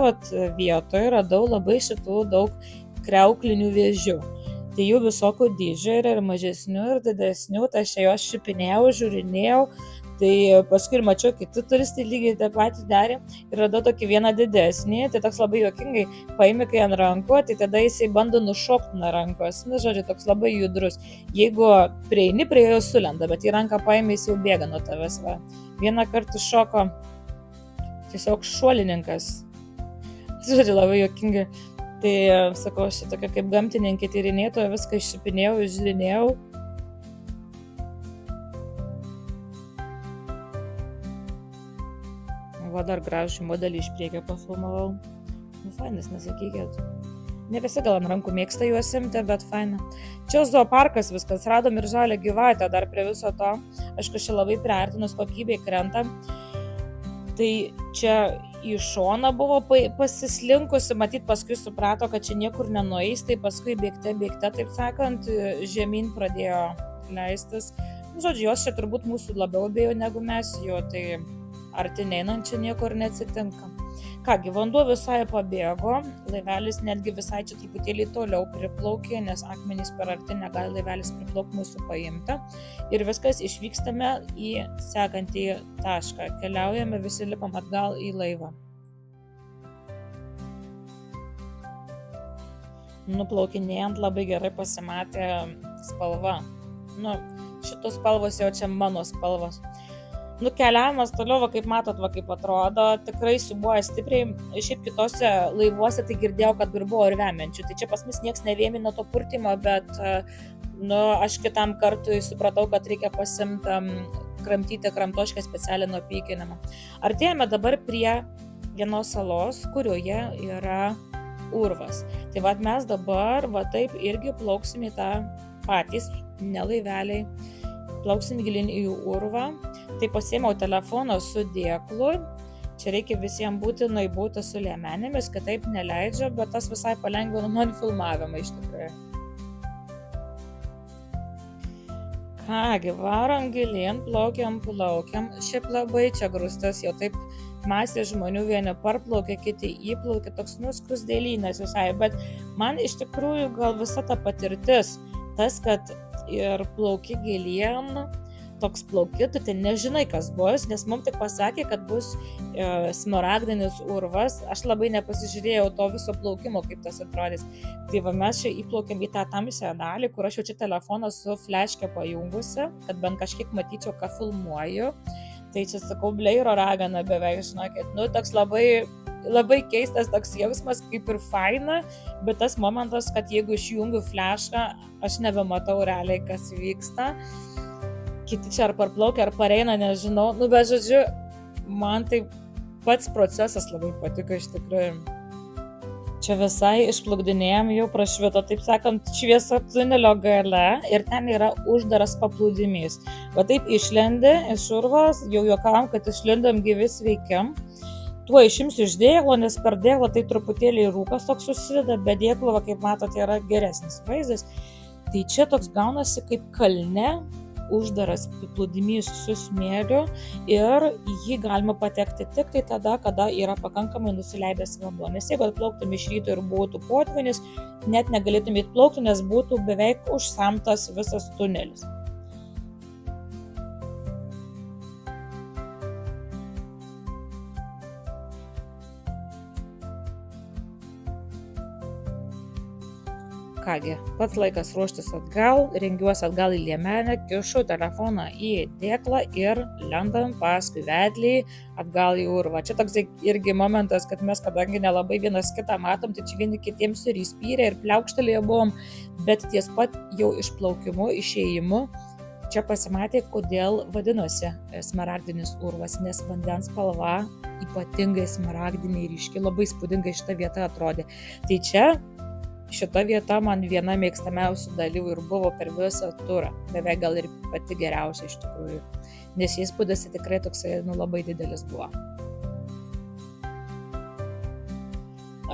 vietoje radau labai šitų daug kriauklinių vėžių. Tai jų visokio dydžio yra ir mažesnių, ir didesnių, tai aš juos šipinėjau, žiūrinėjau. Tai paskui ir mačiau, kiti turistai lygiai tą patį darė ir radau tokį vieną didesnį, tai toks labai juokingai paimi kai ant rankų, tai tada jisai bando nušokti nuo rankos, žodžiu, toks labai judrus. Jeigu prieini prie jo sulenda, bet į ranką paimi, jis jau bėga nuo tavęs. Vieną kartą šoko tiesiog šuolininkas, žodžiu, labai juokingai. Tai, sakau, aš tokia kaip gamtininkė tyrinėtoja, viską iššipinėjau, išžiūrinėjau. Va, dar gražų modelį iš priekio pafilmavau. Nu, fainas, nesakykit. Ne visi gal ant rankų mėgsta juos imti, bet faina. Čia zooparkas viskas, radom ir žalią gyvatę dar prie viso to. Aišku, čia labai priartinus kokybei krenta. Tai čia į šoną buvo pasislinkusi, matyt, paskui suprato, kad čia niekur nenueis, tai paskui bėgte, taip sakant, žemyn pradėjo leistis. Žodžiu, jos čia turbūt mūsų labiau bijo negu mes jo, tai arti neinant čia niekur neatsitinka. Kągi, vanduo visai pabėgo, laivelis netgi visai čia truputėlį toliau priplaukė, nes akmenys per arti negali laivelis priplaukti mūsų paimti. Ir viskas, išvykstame į sekantį tašką. Keliaujame, visi lipam atgal į laivą. Nuplaukinėjant labai gerai pasimatė spalva. Šitos spalvos jau čia mano spalvos. Keliavimas toliau, va, kaip matot, va, kaip atrodo, tikrai siūbuoja stipriai. Šiaip kitose laivuose tai girdėjau, kad ir buvo ir vemiančių. Tai čia pas mus nieks nevėmino to purtimo, bet aš kitam kartui supratau, kad reikia pasimti kramtyti kramtoškę specialiai nuo pykinimo. Artėjame dabar prie vienos salos, kurioje yra urvas. Tai va, mes dabar va taip irgi plauksim į tą patys, ne laiveliai. Plauksim gilin į urvą, tai pasiėmiau telefoną su dėklu, čia reikia visiems būtinai būti su liemenėmis, kitaip neleidžia, bet tas visai palengvino man filmavimą iš tikrųjų. Kągi, varom gilin, plaukiam, šiaip labai čia grūstas, jau taip masė žmonių, vieni parplaukė, kiti įplaukė, toks skrusdėlynas visai, bet man iš tikrųjų gal visa ta patirtis, tas, kad ir plauki gilien, toks plauki, tu ten nežinai, kas bus, nes mums tik pasakė, kad bus smaragdinis urvas. Aš labai nepasižiūrėjau to viso plaukimo, kaip tas atrodys. Tai va, mes čia įplaukėm į tą tamsią dalį, kur aš jau čia telefoną su fleške pajungusi, kad bent kažkiek matyčiau, ką filmuoju. Tai čia sakau, bleiro ragana beveik, žinokit, toks labai keistas toks jausmas, kaip ir faina, bet tas momentas, kad jeigu išjungiu flešką, aš nebematau realiai, kas vyksta. Kiti čia ar parplaukia, ar pareina, nežinau. Bet žodžiu, man tai pats procesas labai patiko iš tikrųjų. Čia visai išplukdinėjom, jau prašvito, taip sakant, šviesa tunelio gale ir ten yra uždaras paplūdimys. Va taip išlendi iš urvos, jau juokavom, kad išlindom gyvi sveikiam. Tuo išimsiu iš dėklo, nes per dėklą tai truputėlį rūkas toks susideda, bet dėklo, kaip matote, yra geresnis vaizdas. Tai čia toks gaunasi kaip kalne, uždaras paplūdimys su smėliu ir į jį galima patekti tik tai tada, kada yra pakankamai nusileidęs vanduo. Nes jeigu atplauktum iš ryto ir būtų potvynis, net negalėtum įplaukti, nes būtų beveik užsemtas visas tunelis. Kągi, pats laikas ruoštis atgal, rengiuosi atgal į liemenę, kišu telefoną į dėklą ir lendam paskui vedlį atgal į urvą. Čia toks irgi momentas, kad mes, kadangi nelabai vienas kitą matom, tai čia vieni kitiems ir įspyrė ir pliaukštelėje buvom, bet ties pat jau išplaukimu, išėjimu, čia pasimatė, kodėl vadinosi smaragdinis urvas, nes vandens spalva ypatingai smaragdiniai ryški, labai spūdingai šita vieta atrodė. Tai čia šita vieta man viena mėgstamiausių dalių ir buvo per visą turą, beveik gal ir pati geriausia iš tikrųjų, nes įspūdis tikrai toksai labai didelis buvo.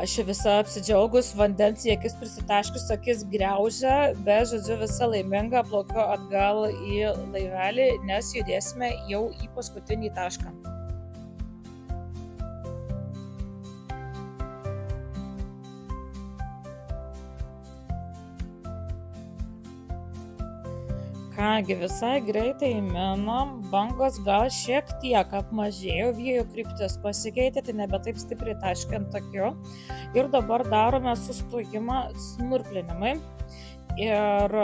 Aš visa apsidžiaugus, vandens į akis prisitaškius, akis griaužia, bet žodžiu visa laiminga, plaukiu atgal į laivelį, nes judėsime jau į paskutinį tašką. Kągi, visai greitai minam, bangos gal šiek tiek apmažėjo, vėjo kryptis pasikeitė, tai nebe taip stipriai taškiant tokiu. Ir dabar darome sustojimą snorkelinimui. Ir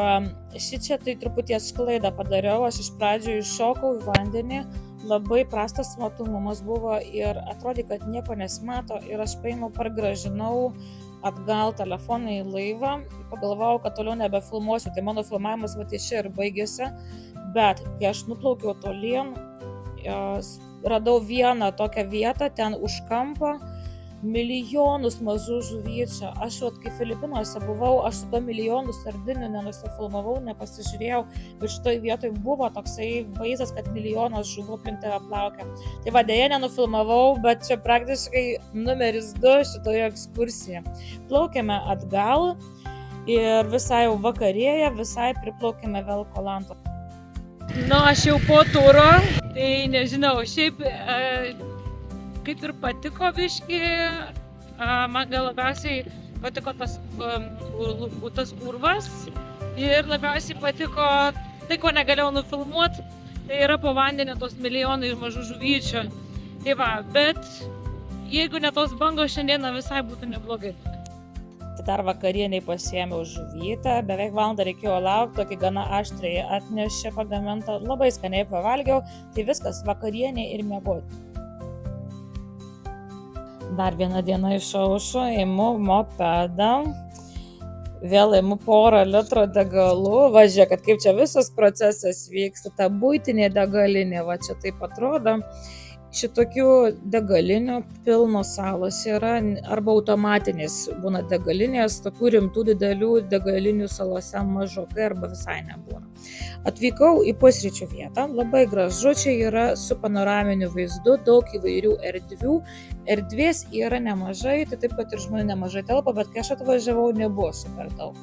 šičia tai truputį sklaidą padariau, aš iš pradžių iššokau į vandenį, labai prastas matomumas buvo ir atrodė, kad nieko nesimato ir aš paėmiau pargrąžinau atgal telefoną į laivą, pagalvojau, kad toliau nebefilmuosiu, tai mano filmavimas va ties čia ir baigėsi, bet kai aš nuplaukiau tolyn, radau vieną tokią vietą, ten už kampo, milijonus mažų žuvyčių. Aš kai Filipinuose buvau, aš su to milijonų sardinių nenusifilmavau, nepasižiūrėjau, bet šitoj vietoj buvo toksai vaizdas, kad milijonas žuvų aplink tave plaukia. Tai va, deja nenufilmavau, bet čia praktiškai numeris 2 šitoje ekskursijoje. Plaukėme atgal ir visai jau vakarėje, visai priplaukėme vėl Kolanto. Aš jau po turo, tai nežinau, šiaip kaip ir patiko biški, man gal labiausiai patiko tas urvas ir labiausiai patiko tai, ko negalėjau nufilmuoti, tai yra po vandenį tos milijonai mažų žuvyčių. Tai va, bet jeigu ne tos bangos šiandieną visai būtų neblogai. Tai dar vakarieniai pasiėmiau žuvytę, beveik valandą reikėjo laukti, tokį gana aštriai atnešė pagamintą, labai skaniai pavalgiau, tai viskas, vakarieniai ir miegoti. Dar vieną dieną išaušo, imu mopedą, vėl imu porą litrų degalų, važiuok, kad kaip čia visas procesas vyksta, ta buitinė degalinė, va čia taip atrodo. Šitokių degalinių pilnos salos yra, arba automatinės būna degalinės, tokių rimtų didelių degalinių salose mažokai arba visai nebūna. Atvykau į pusryčių vietą, labai gražu, čia yra su panoraminiu vaizdu, daug įvairių erdvių, erdvės yra nemažai, tai taip, kad ir žmonių nemažai telpa, bet kai aš atvažiavau, nebuvo super daug.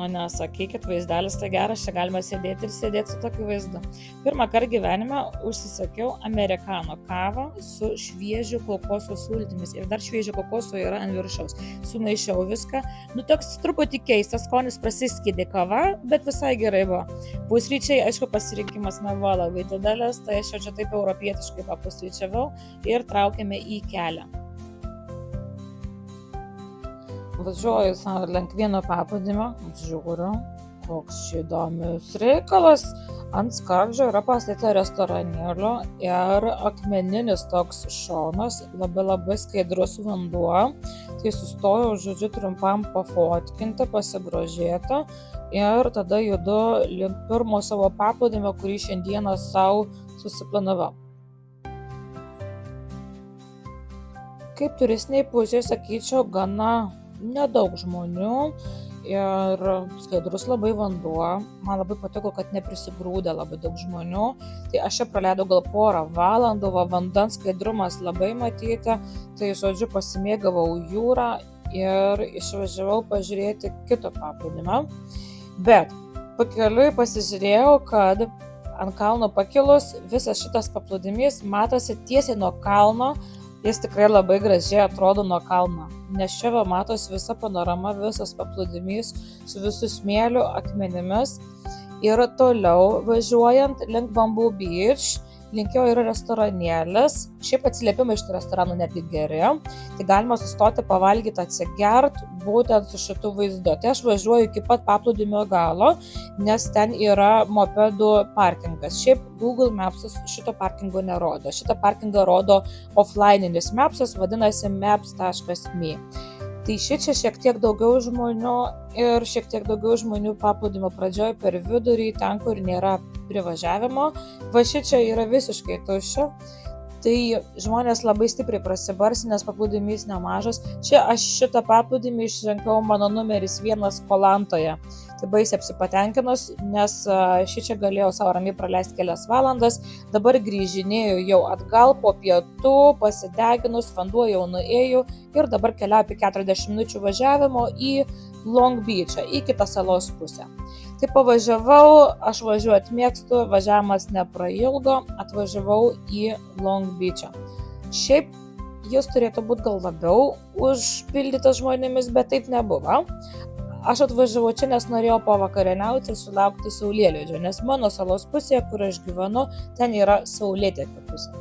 Nesakykit, vaizdelis tai geras, čia galima sėdėti ir sėdėti su tokiu vaizdu. Pirmą kartą gyvenime užsisakiau amerikano kavą su šviežiu kokoso sultimis ir dar šviežio kokoso yra ant viršaus. Sumaišiau viską, toks truputį keistas skonis, prasiskydė kava, bet visai gerai buvo. Pusryčiai, aišku, pasirinkimas nebuvo labai didelis, tai aš jau čia taip europietiškai papusryčiavau ir traukėme į kelią. Važiuoju savo link vieno paplūdimio, žiūriu, koks čia įdomus reikalas. Ant skardžio yra pastatyta restoranėlio ir akmeninis toks šonas, labai skaidrus vanduo. Tai sustojau, žodžiu, trumpam pafotkinti, pasigrožėti ir tada judu link pirmo savo paplūdimio, kurį šiandieną savo susiplanavau. Kaip turistiniai pusėje, sakyčiau, gana nedaug žmonių ir skaidrus labai vanduo. Man labai patiko, kad neprisigrūdė labai daug žmonių. Tai aš čia praleidau gal porą valandų, vandens skaidrumas labai matyti. Tai, žodžiu, pasimėgavau jūrą ir išvažiavau pažiūrėti kito paplūdimio. Bet pakeliui pasižiūrėjau, kad ant kalno pakilus visas šitas paplūdimys matosi tiesiai nuo kalno. Jis tikrai labai gražiai atrodo nuo kalno, nes čia matosi visa panorama, visas paplūdimys su visų smėliu, akmenimis. Ir toliau važiuojant link Bamboo Beach, link jo yra restoranėlis, šiaip atsiliepimai iš tų restoranų netgi geri, tai galima sustoti, pavalgyti, atsigert, būtent su šitų vaizdu. Tai aš važiuoju iki pat paplūdimio galo, nes ten yra mopedų parkingas. Šiaip Google Maps'as šito parkingo nerodo. Šitą parkingą rodo offline'inis Maps'as, vadinasi maps.me. Tai šičia šiek tiek daugiau žmonių ir šiek tiek daugiau žmonių paplūdimio pradžioje per vidurį, ten, kur nėra privažiavimo. Va šičia yra visiškai tuščia. Tai žmonės labai stipriai prasibarsi, nes paplūdimys nemažas. Čia aš šitą paplūdimį išrinkau mano numeris 1 Kolantoje. Tai baisiai apsipatenkinus, nes šičia galėjau savo ramiai praleisti kelias valandas. Dabar grįžinėjau jau atgal po pietų, pasideginus, vanduo jau nuėjau ir dabar keliauju apie 40 minučių važiavimo į Long Beach'ą, į kitą salos pusę. Tai pavažiavau, aš važiuoti mėgstu, važiavimas neprailgo, atvažiavau į Long Beach'ą. Šiaip jis turėtų būti gal labiau užpildytas žmonėmis, bet taip nebuvo. Aš atvažiavau čia, nes norėjau pavakarieniauti ir sulaukti saulėlydžio, nes mano salos pusėje, kur aš gyvenu, ten yra saulėtekio pusė.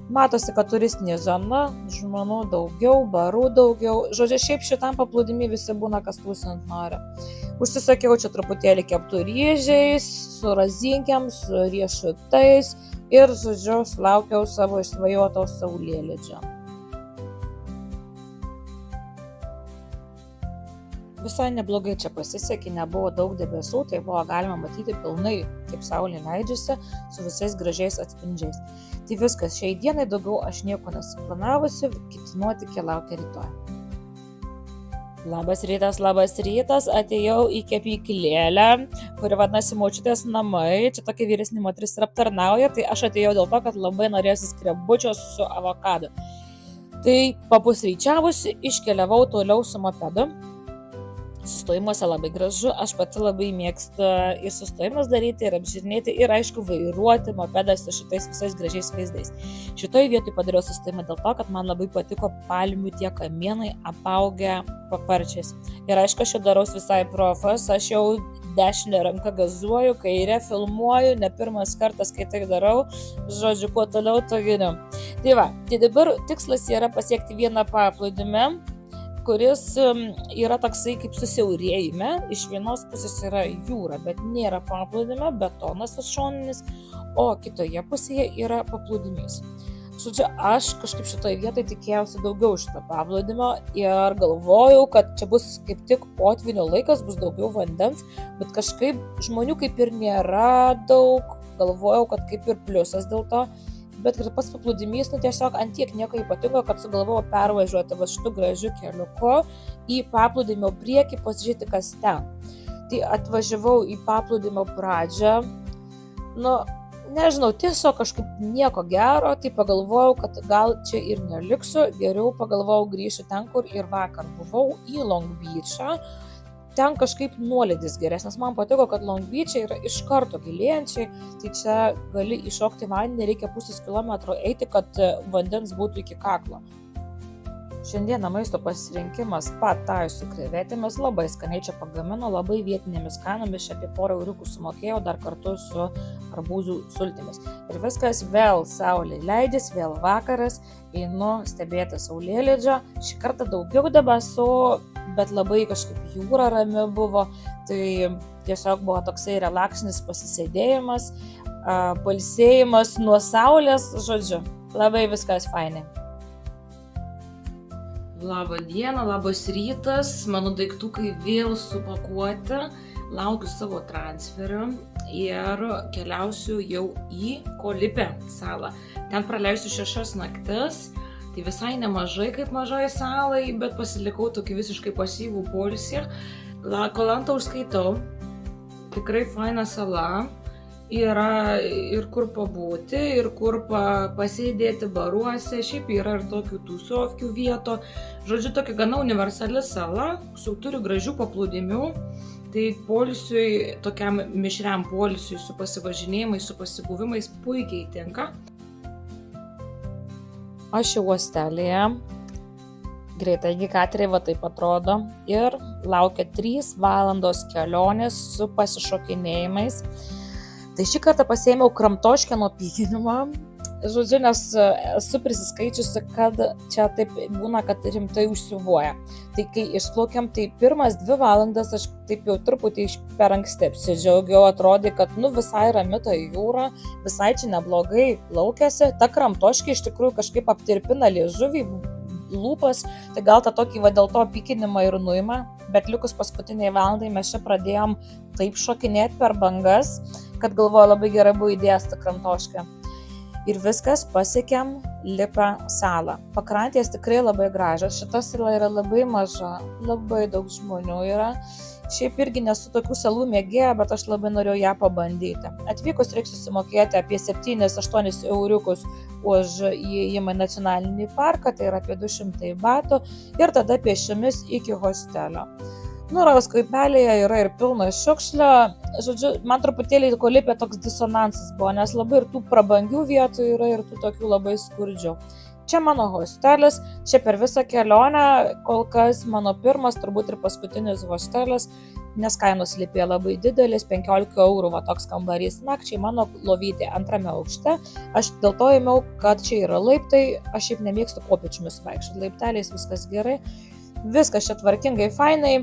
Matosi, kad turistinė zona, žmonių daugiau, barų daugiau. Žodžiu, šiaip šitam paplūdimy visi būna, kas tūsint nori. Užsisakiau čia truputėlį keptų ryžiais, su razinkiam, su riešutais ir, žodžiu, laukiau savo išsvajoto saulėlydžio. Visai neblogai čia pasisekė, nebuvo daug debesų, tai buvo galima matyti pilnai, kaip saulė leidžiasi, su visais gražiais atspindžiais. Tai viskas, šiai dienai daugiau aš nieko nesuplanavusi, kitinuoti keliauti rytoj. Labas rytas, atėjau į kepyklėlę, kuri vadinasi Močiutės namai, čia tokia vyresnė moteris ir aptarnauja, tai aš atėjau dėl to, kad labai norėjusi skrebučio su avokadu. Tai papusryčiavusi iškeliavau toliau su mopedu. Sustojimuose labai gražu, aš pati labai mėgstu ir sustojimus daryti, ir apžiūrinėti, ir aišku vairuoti mopedą su šitais visais gražiais vaizdais. Šitoj vietoj padariau sustojimą dėl to, kad man labai patiko palmių tie kamienai apaugę paparčiais. Ir aišku, aš jau daraus visai profas, aš jau dešinę ranką gazuoju, kairę filmuoju, ne pirmas kartas, kai tai darau, žodžiu, kuo toliau, to geriau. Tai va, tai dabar tikslas yra pasiekti vieną paplūdimį, kuris yra toksai kaip susiaurėjime, iš vienos pusės yra jūra, bet nėra paplūdimio, betonas šoninis, o kitoje pusėje yra paplūdimys. Žodžiu, aš kažkaip šitoje vietoje tikėjausi daugiau šito paplūdimio ir galvojau, kad čia bus kaip tik potvynių laikas, bus daugiau vandens, bet kažkaip žmonių kaip ir nėra daug, galvojau, kad kaip ir pliusas dėl to. Bet ir pats paplūdimys, tiesiog antiek nieko ypatingo, kad sugalvojau pervažiuoti šitų gražių keliuku į paplūdimio priekį, pasižiūrėti, kas ten. Tai atvažiavau į paplūdimio pradžią, nežinau, tiesiog kažkaip nieko gero, tai pagalvojau, kad gal čia ir neliksiu, geriau pagalvojau grįšiu ten, kur ir vakar buvau, į Long Beachą. Ten kažkaip nuolydis geresnis. Man patiko, kad Long Beach'ai yra iš karto gilėjančiai, tai čia gali iššokti vandenį, reikia pusės kilometro eiti, kad vandens būtų iki kaklo. Šiandieną maisto pasirinkimas pad thai su krevetėmis, labai skaniai čia pagamino, labai vietinėmis kainomis, apie 1 euriukų sumokėjau, dar kartu su arbūzų sultimis. Ir viskas, vėl saulė leidžiasi, vėl vakaras, einu stebėti saulėlydžio, šį kartą daugiau debesų, bet labai kažkaip jūra rami buvo, tai tiesiog buvo toksai relaksinis pasisėdėjimas, pailsėjimas nuo saulės, žodžiu, labai viskas fainai. Labą dieną, labas rytas, mano daiktukai vėl supakuoti, laukiu savo transferio ir keliausiu jau į Koh Lipe salą. Ten praleisiu 6 naktis, tai visai nemažai kaip mažai salai, bet pasilikau tokį visiškai pasyvų poilsį. Koh Lanta užskaitau, tikrai faina sala. Yra ir kur pabūti, ir kur pasėdėti baruose, šiaip yra ir tokių tūsovkių vietų. Žodžiu, tokia gana universali sala, su turiu gražių paplūdimių, tai poilsiui, tokiam mišriam poilsiui su pasivažinėjimais, su pasibuvimais puikiai tinka. Aš jau uostelėje, greitai kateriai va taip atrodo, ir laukia 3 valandos kelionės su pasišokinėjimais. Tai šį kartą pasiėmiau kramtoškeno pykinimą, žodžiu, nes esu prisiskaičiusi, kad čia taip būna, kad rimtai užsiuvoja. Tai kai išplaukėm, tai pirmas 2 valandas aš taip jau truputį per anksti apsidžiaugiau, atrodė, kad visai rami ta jūra, visai čia neblogai plaukėsi. Ta kramtoškė iš tikrųjų kažkaip aptirpina liežuvį, lūpas, tai gal tą tokį dėl to pykinimą ir nuima, bet likus paskutiniai valandai mes čia pradėjom taip šokinėti per bangas, kad galvoju labai gerai buvo įdėjęs tą kramtoškę. Ir viskas, pasiekėm Lipe salą. Pakrantės tikrai labai gražios, šita sala yra labai maža, labai daug žmonių yra. Šiaip irgi nesu tokių salų mėgėja, bet aš labai norėjau ją pabandyti. Atvykus reikia susimokėti apie 7-8 euriukus už įėjimą į nacionalinį parką, tai yra apie 200 batų, ir tada pėsčiomis iki hostelio. Raus kaipelėje yra ir pilna šiukšlio. Žodžiu, man truputėlį Koh Lipe toks disonansas buvo, nes labai ir tų prabangių vietų yra, ir tų tokių labai skurdžių. čia mano hostelis, čia per visą kelionę, kol kas mano pirmas, turbūt ir paskutinis hostelis, nes kainos slypėjo labai didelis, 15 eurų va toks kambarys nakčiai, mano lovytė antrame aukšte. Aš dėl to ėmiau, kad čia yra laiptai, aš šiaip nemėgstu kopėčiomis vaikščioti, laipteliais viskas gerai, viskas čia tvarkingai, fainai.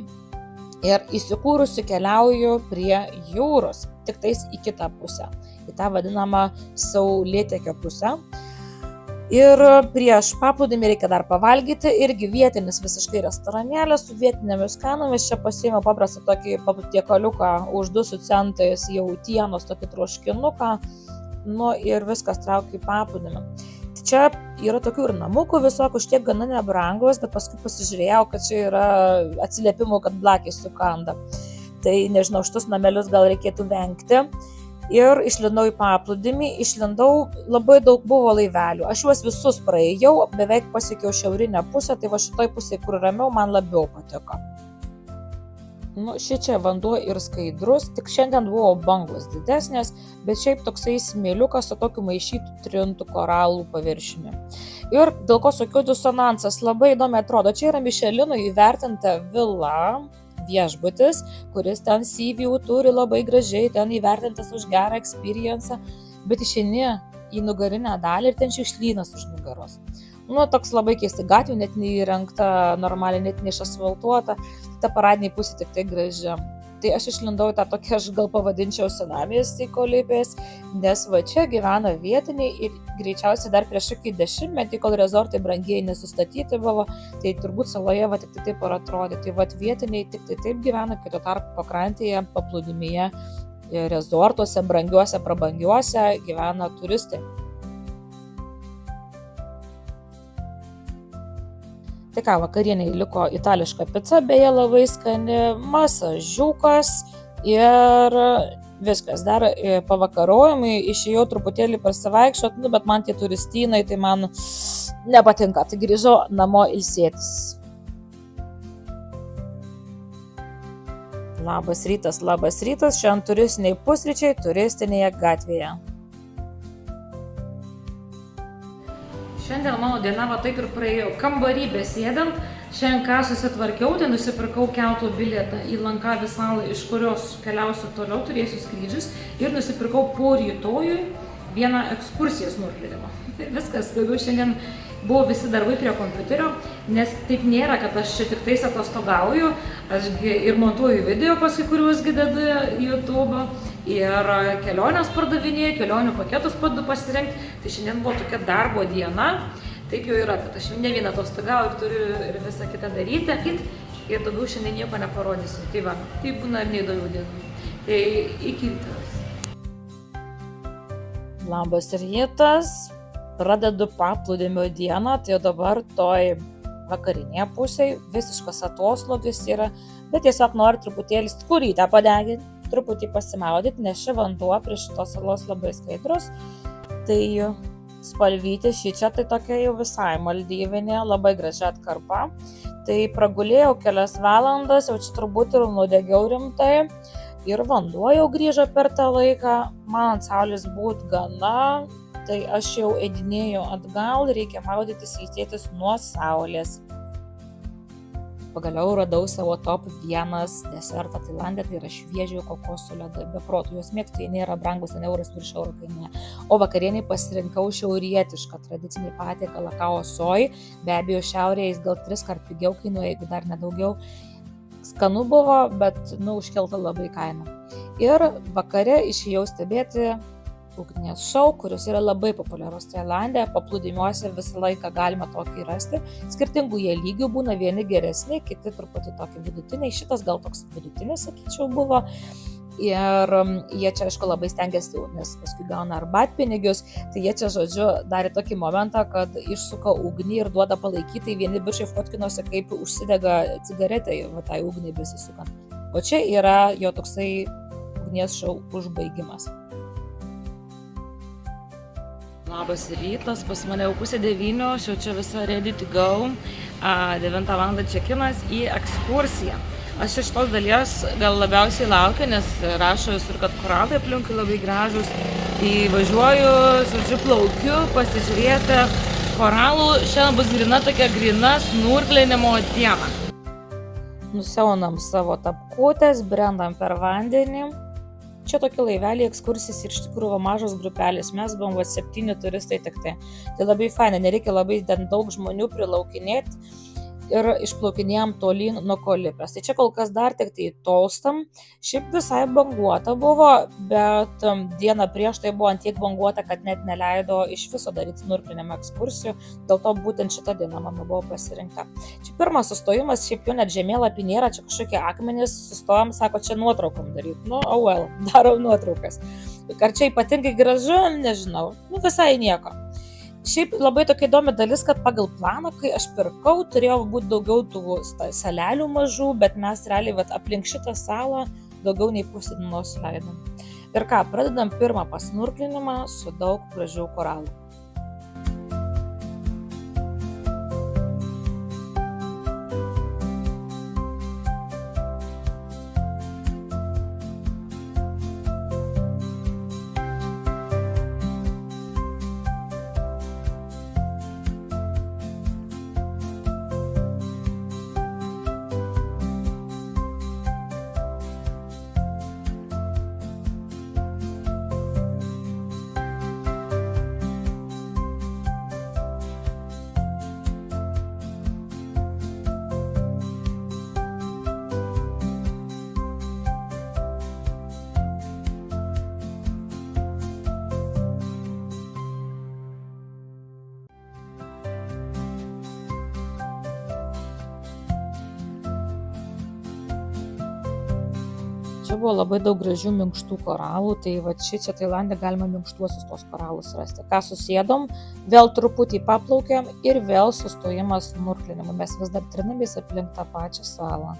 Ir įsikūrusi keliauju prie jūros, tik tais į kitą pusę, į tą vadinamą Saulėtekio pusę. Ir prieš paplūdimį reikia dar pavalgyti, irgi vietinis visiškai restoranėlis su vietinėmis kainomis. Čia pasiėmiau paprastą tokį patiekaliuką už 2 centais jautienos, tokį troškinuką, nu ir viskas traukia į paplūdimį. Čia yra tokių ir namukų visokių, šiek gana nebrangus, bet paskui pasižiūrėjau, kad čia yra atsiliepimų, kad blakės sukanda. Tai nežinau, šitus namelius gal reikėtų vengti. Ir išlindau į paplūdimį, labai daug buvo laivelių. Aš juos visus praėjau, beveik pasiekiau šiaurinę pusę, tai va šitoj pusėje, kur ramiau, man labiau patiko. Nu, šičia vanduo ir skaidrus, tik šiandien buvo bangos didesnės, bet šiaip toksai smėliukas su tokiu maišytų trintų koralų paviršiumi. Ir dėl ko sakiau disonansas, labai įdomi atrodo, čia yra Mišelino įvertinta vila, viešbutis, kuris ten Sea-View turi labai gražiai, ten įvertintas už gerą experience, bet išeini į nugarinę dalį ir ten šiukšlynas už nugaros. Nu, toks labai keistai, gatvė net neįrengta, normaliai net neišasfaltuota, ta paradiniai pusė tik tai graži. Tai aš išlindau į tą tokią, aš gal pavadinčiau senamiestį Kolipės, nes va čia gyvena vietiniai ir greičiausiai dar prieš kokį 10-metį, kol rezortai brangiai nesustatyti buvo, tai turbūt saloje va tik tai taip ir atrodė. Tai va vietiniai tik tai taip gyvena, kai tuo tarpu pakrantėje, paplūdimyje, rezortuose, brangiuose, prabangiuose gyvena turistai. Tai ką, vakarieniai liko itališka pica, beje labai skani, masažiukas ir viskas. Dar pavakarojimai išėjau truputėlį pasivaikščiot, bet man tie turistynai, tai man nepatinka, tai grįžau namo ilsėtis. Labas rytas, šiandien turistiniai pusryčiai turistinėje gatvėje. Šiandien mano diena va taip ir praėjo, kambarį besėdant, šiandien ką susitvarkiau, tai nusipirkau kelto bilietą į Langkavis salą, iš kurios keliausiu toliau, turėsiu skrydžius ir nusipirkau po rytojui vieną ekskursijos nukreipimą. Viskas, daugiau šiandien buvo visi darbai prie kompiuterio, nes taip nėra, kad aš čia tik tais atostogauju, aš ir montuoju video paskui kuriuosgi dedu į YouTube. Ir kelionės pardavinėju, kelionių paketus padu pasirengti, tai šiandien buvo tokia darbo diena, taip jau yra, kad aš ne vieną atostogauju ir turiu ir visą kitą daryti ir daugiau šiandien nieko neparodysiu, tai va, tai būna ir neįdomių dienų, tai iki rytojus. Labas rytas, pradedu paplūdimio dieną, tai dabar toj vakarinėje pusėje visiškas atoslūgis yra, bet tiesiog noriu truputėlį skurytę padeginti. Truputį pasimaudyti, nes ši vanduo prie šitos salos labai skaidrus. Tai spalvyti šičia, tai tokia jau visai maldyvinė, labai graži atkarpa. Tai pragulėjau kelias valandas, jau čia turbūt ir nudegiau rimtai. Ir vanduo jau grįžo per tą laiką, man ant saulės būt gana, tai aš jau eidinėjau atgal, reikia maudytis, ilsėtis nuo saulės. Pagaliau radau savo top 1 desertą Tailande, tai yra šviežio kokosų ledai, be protų, juos mėgstu, jie nėra brangus, euras virš euro kainuoja. O vakarieniai pasirinkau šiaurietišką tradicinį patiekalą kakao soj, be abejo šiaurėje jis gal 3 kart pigiau kainuoja, jeigu dar nedaugiau. Skanu buvo, bet užkelta labai kaina. Ir vakare išėjau stebėti ugnies šou, kuris yra labai populiarus Tailande, paplūdimiuose visą laiką galima tokį rasti. Skirtingų jie lygių būna, vieni geresni, kiti truputį tokie vidutiniai, šitas gal toks vidutinis, sakyčiau, buvo. Ir jie čia, aišku, labai stengiasi, nes paskui gauna arbatpinigius, tai jie čia, žodžiu, darė tokį momentą, kad išsuka ugnį ir duoda palaikyti, tai vieni bičiai fotkinosi, kaip užsidega cigaretė, va tai ugniai besisukant. O čia yra jo toksai ugnies šou užbaigimas. Labas rytas, pas mane jau 8:30, aš jau čia visa ready to go, 9 val. Čekinas į ekskursiją. Aš iš tos dalies gal labiausiai laukiu, nes rašo visur, kad koralai aplinkui labai gražus. Tai važiuoju, žodžiu, plaukiu, pasižiūrėti, koralų, šiandien bus grina snorkelinimo diena. Nusiaunam savo tapkutės, brendam per vandenį. Čia tokie laiveliai ekskursijas ir iš tikrųjų mažos grupelės. Mes buvom 7 turistai tik tai. Tai labai faina, nereikia labai daug žmonių prilaukinėti ir išplaukinėjom tolyn nuo Kolipės. Tai čia kol kas dar tik tai tolstam. Šiaip visai banguota buvo, bet dieną prieš tai buvo ant tiek banguota, kad net neleido iš viso daryti snorkelinimo ekskursijų. Dėl to būtent šita diena mano buvo pasirinkta. Čia pirmas sustojimas, šiaip jau net žemėlapį nėra, čia kažkokie akmenys, sustojom, sako, čia nuotraukom daryti. Darau nuotraukas. Ar čia ypatingai gražu, nežinau, visai nieko. Šiaip labai tokia įdomi dalis, kad pagal planą, kai aš pirkau, turėjo būti daugiau tų salelių mažų, bet mes realiai aplink šitą salą daugiau nei pusę dienos leidom. Ir ką, pradedam pirmą pasnorkelinimą su daug gražių koralų. Čia buvo labai daug gražių minkštų koralų, tai čia Tailande galima minkštuosius tos koralus rasti. Ką susėdom, vėl truputį paplaukėm ir vėl sustojimas snorkelinimu. Mes vis dar trinamės aplink tą pačią salą.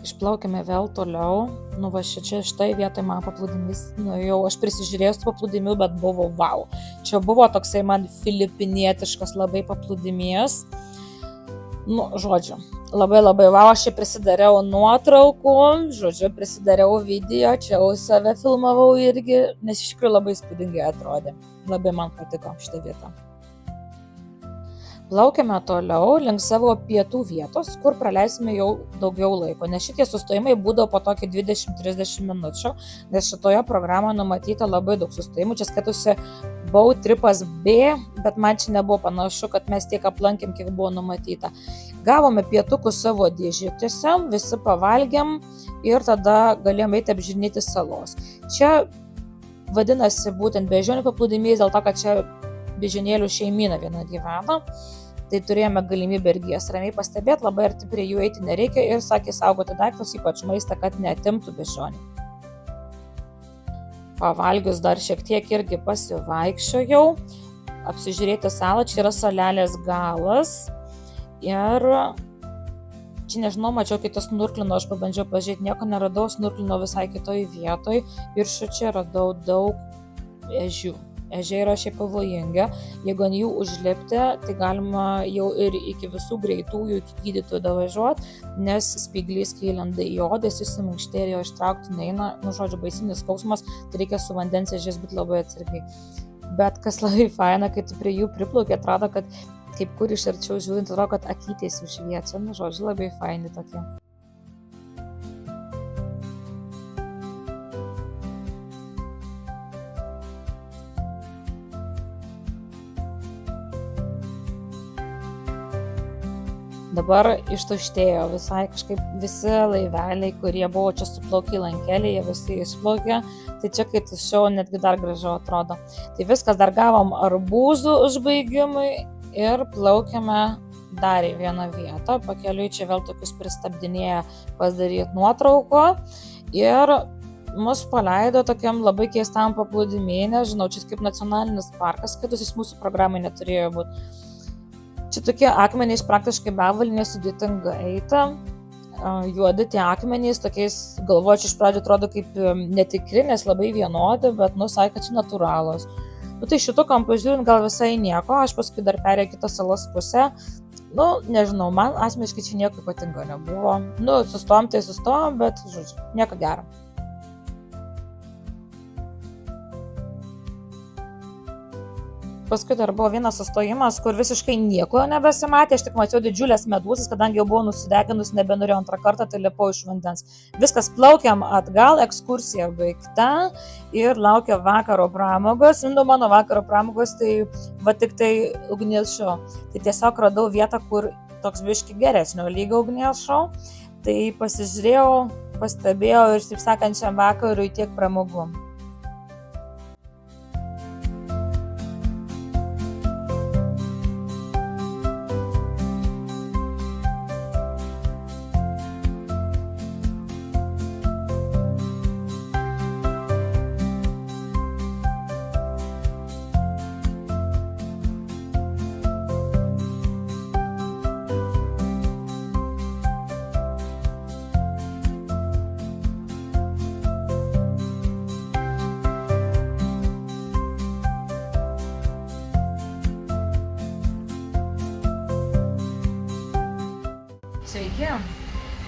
Išplaukėme vėl toliau, šitai vietoj man paplūdimys, jau aš prisižiūrėjus paplūdimių, bet buvo wow. Čia buvo toksai man filipinietiškas labai paplūdimys, labai wow, aš čia prisidariau nuotraukų, prisidariau video, čia jau save filmavau irgi, nes iš tikrųjų labai įspūdingai atrodė, labai man patiko šitą vietą. Plaukėme toliau link savo pietų vietos, kur praleisime jau daugiau laiko, nes šitie sustojimai būdavo po tokį 20-30 minučių, nes šitoje programoje numatyta labai daug sustojimų, čia skaitusi Boat Tripas B, bet man čia nebuvo panašu, kad mes tiek aplankėm, kiek buvo numatyta. Gavome pietukų savo dėžutėse, visi pavalgėm ir tada galėjome eiti apžiūrinėti salos. Čia vadinasi būtent beždžionių paplūdimys, dėl to, kad čia beždžionėlių šeimyna viena gyvena, tai turėjome galimybę irgi jas ramiai pastebėti, labai arti prie jų eiti nereikia ir sakė saugoti daiktus, ypač maistą, kad neatimtų beždžionių. Pavalgius dar šiek tiek irgi pasivaikščiojau, apsižiūrėti salą, čia yra salelės galas ir čia nežinau, mačiau kitas snorkelino, aš pabandžiau pažiūrėti, nieko neradau, snorkelino visai kitoj vietoj ir čia radau daug ežių. Ežiai yra šiaip pavojingi, jeigu ant jų užlipti, tai galima jau ir iki visų greitųjų, iki gydytojų davažiuoti, nes spyglys, kai lenda į odą, jis suminkštėja ir jo ištraukti neina, baisinis skausmas, tai reikia su vandens ežiais būti labai atsargiai. Bet kas labai faina, kai tu prie jų priplauki, atrodo, kad kaip kur iš arčiau žiūrint, atrodo, kad akytės užšviečia, labai faini tokie. Dabar ištuštėjo visai kažkaip visi laiveliai, kurie buvo čia suplaukė lankeliai, jie visi išplaukė, tai čia kai tuščiau netgi dar gražiau atrodo. Tai viskas, dar gavom arbūzų užbaigimui ir plaukėme dar į vieną vietą, pakeliui čia vėl tokius pristabdinėja pasidaryti nuotrauko ir mus paleido tokiam labai keistam paplūdimy, nežinau, čia kaip nacionalinis parkas, kad jis mūsų programai neturėjo būti. Čia tokie akmenys praktiškai bevalinė sudėtinga eiti, juodi tie akmenys, tokiais galvočiau iš pradžių atrodo kaip netikri, nes labai vienodi, bet sakė, kad čia natūralūs. Tai šitų kampų žiūrint gal visai nieko, aš paskui dar perėjau kitą salos pusę, nežinau, man asmeniškai čia nieko ypatingo nebuvo. Sustojom, tai sustojom, bet, žodžiu, nieko gero. Paskui dar buvo vienas sustojimas, kur visiškai nieko nebesimatė, aš tik mačiau didžiulės medūzas, kadangi jau buvau nusideginus, nebenorėjau antrą kartą, tai lipau iš vandens. Viskas, plaukiam atgal, ekskursija baigta ir laukia vakaro pramogos. Mano vakaro pramogos tai va tik tai ugnies šou. Tai tiesiog radau vietą, kur toks biški geresnio lygio ugnies šou. Tai pasižiūrėjau, pastebėjau ir, taip sakant, šiam vakarui tiek pramogų. Sveiki.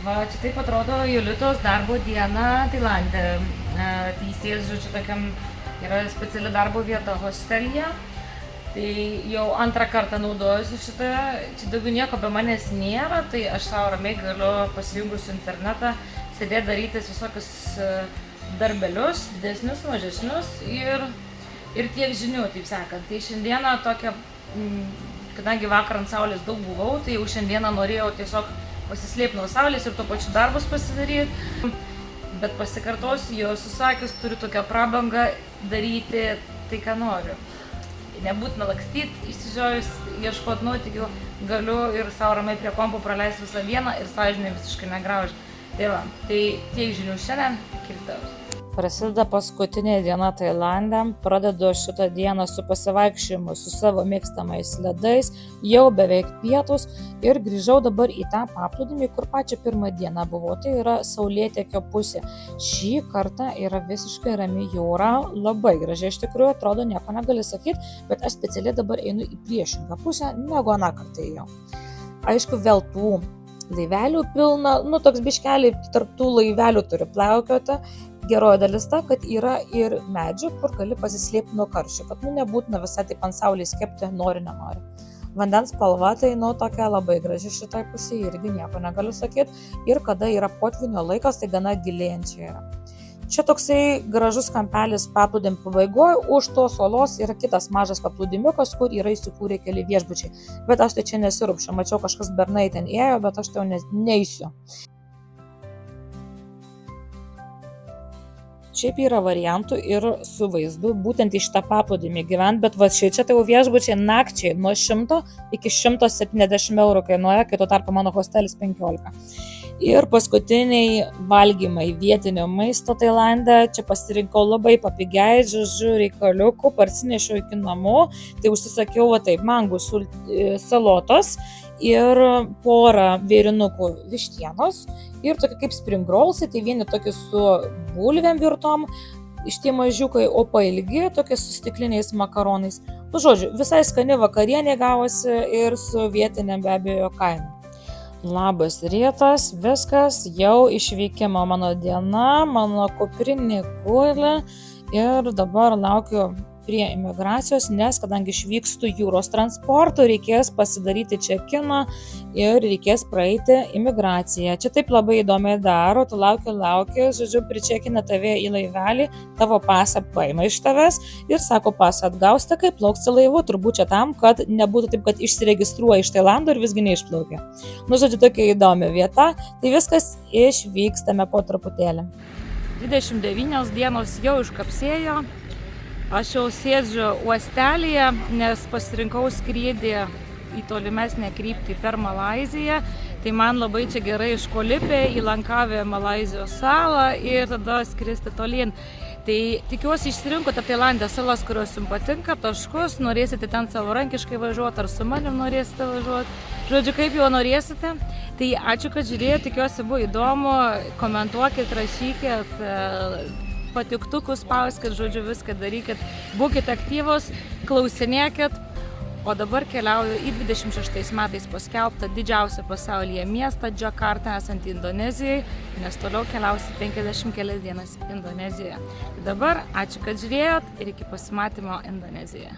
Čia taip atrodo Jolitos darbo diena Tailande. Teisėjas, žodžiu, tokiam yra speciali darbo vieta hostelyje. Tai jau antrą kartą naudojusi šitą, čia daugiau nieko be manęs nėra, tai aš savo ramiai galiu pasijungus internetą sėdėti darytis visokius darbelius, didesnius, mažesnius ir tiek žinių, taip sakant. Tai šiandieną tokia, kadangi vakar ant saulės daug buvau, tai jau šiandieną norėjau tiesiog pasislėpti nuo saulės ir tuo pačiu darbus pasidaryti. Bet pasikartosiu, jau susakius, turiu tokią prabangą daryti tai, ką noriu. Nebūtina lakstyti, išsižiojus, ieškoti nuotykių, galiu ir savo ramiai prie kompo praleisti visą dieną ir sąžinė visiškai negraužia. Tai va, tai tiek žinių šiandien, iki rytojaus. Prasideda paskutinė diena Tailande, pradedu šitą dieną su pasivaikščiojimu su savo mėgstamais ledais, jau beveik pietus ir grįžau dabar į tą paplūdimį, kur pačią pirmą dieną buvau, tai yra saulėtekio pusė. Šį kartą yra visiškai rami jūra, labai gražiai iš tikrųjų, atrodo, nieko negali sakyti, bet aš specialiai dabar einu į priešingą pusę, negu aną kartą ėjau. Aišku, vėl tų laivelių pilna, toks biškeliai tarp tų laivelių turi plaukioti. Geroji dalis ta, kad yra ir medžių, kur gali pasislėpti nuo karščio, kad nebūtina visai taip ant saulės kepti, nenori. Vandens spalva tai tokia labai graži šitai pusėje, irgi nieko negaliu sakyti. Ir kada yra potvynio laikas, tai gana gilėjančiai yra. Čia toksai gražus kampelis paplūdimio pabaigoje, už tos olos yra kitas mažas paplūdimiukas, kur yra įsikūrę keli viešbučiai. Bet aš tai čia nesirūpšiu, mačiau kažkas bernai ten ėjo, bet aš tai neisiu. Šiaip yra variantų ir su vaizdu, būtent į šitą paplūdimį gyventi, bet va čia tai jau viešbučiai nakčiai nuo 100 iki 170 eurų kainuoja, kai tuo tarpu mano hostelis 15. Ir paskutiniai valgymai vietinio maisto Tailande, čia pasirinkau labai papigiai, žodžiu, reikaliukų, parsinešiau iki namų, tai užsisakiau mangų salotos ir porą vėrinukų vištienos ir tokie kaip spring rollsai, tai vieni tokie su bulvėm virtom, iš tie mažiukai, o pailgi tokie su stikliniais makaronais. Žodžiu, visai skani vakarienė gavosi ir su vietiniam be abejo kaina. Labas rytas, viskas, jau išvykimo mano diena, mano kuprinė guli ir dabar laukiu prie imigracijos, nes kadangi išvykstu jūros transportu, reikės pasidaryti check-iną ir reikės praeiti imigraciją. Čia taip labai įdomiai daro, tu lauki, žodžiu, pričekina tave į laivelį, tavo pasą paima iš tavęs ir sako, pasą atgausite, kai plauksi laivu, turbūt čia tam, kad nebūtų taip, kad išsiregistruoja iš Tailando ir visgi neišplaukia. Žodžiu, tokia įdomi vieta, tai viskas išvykstame po truputėlį. 29 dienos jau iškapsėjo. Aš jau sėdžiu uostelėje, nes pasirinkau skrydį į tolimesnę kryptį per Malaiziją. Tai man labai čia gerai iš Kolipė į Langkavę Malaizijos salą ir tada skristi tolyn. Tai tikiuosi išsirinkote Tailande salas, kurios jums patinka, taškus, norėsite ten savarankiškai važiuoti ar su manim norėsite važiuoti. Žodžiu, kaip jau norėsite. Tai ačiū, kad žiūrėjote, tikiuosi buvo įdomu, komentuokit, rašykit, patiktukus spauskit, žodžiu, viską darykit, būkit aktyvus, klausinėkit. O dabar keliauju į 26 metais paskelbtą didžiausią pasaulyje miestą Džakartą esantį Indonezijai, nes toliau keliausiu 50 kelias dienas Indonezijoje. Tai dabar ačiū, kad žiūrėjot ir iki pasimatymo Indonezijoje.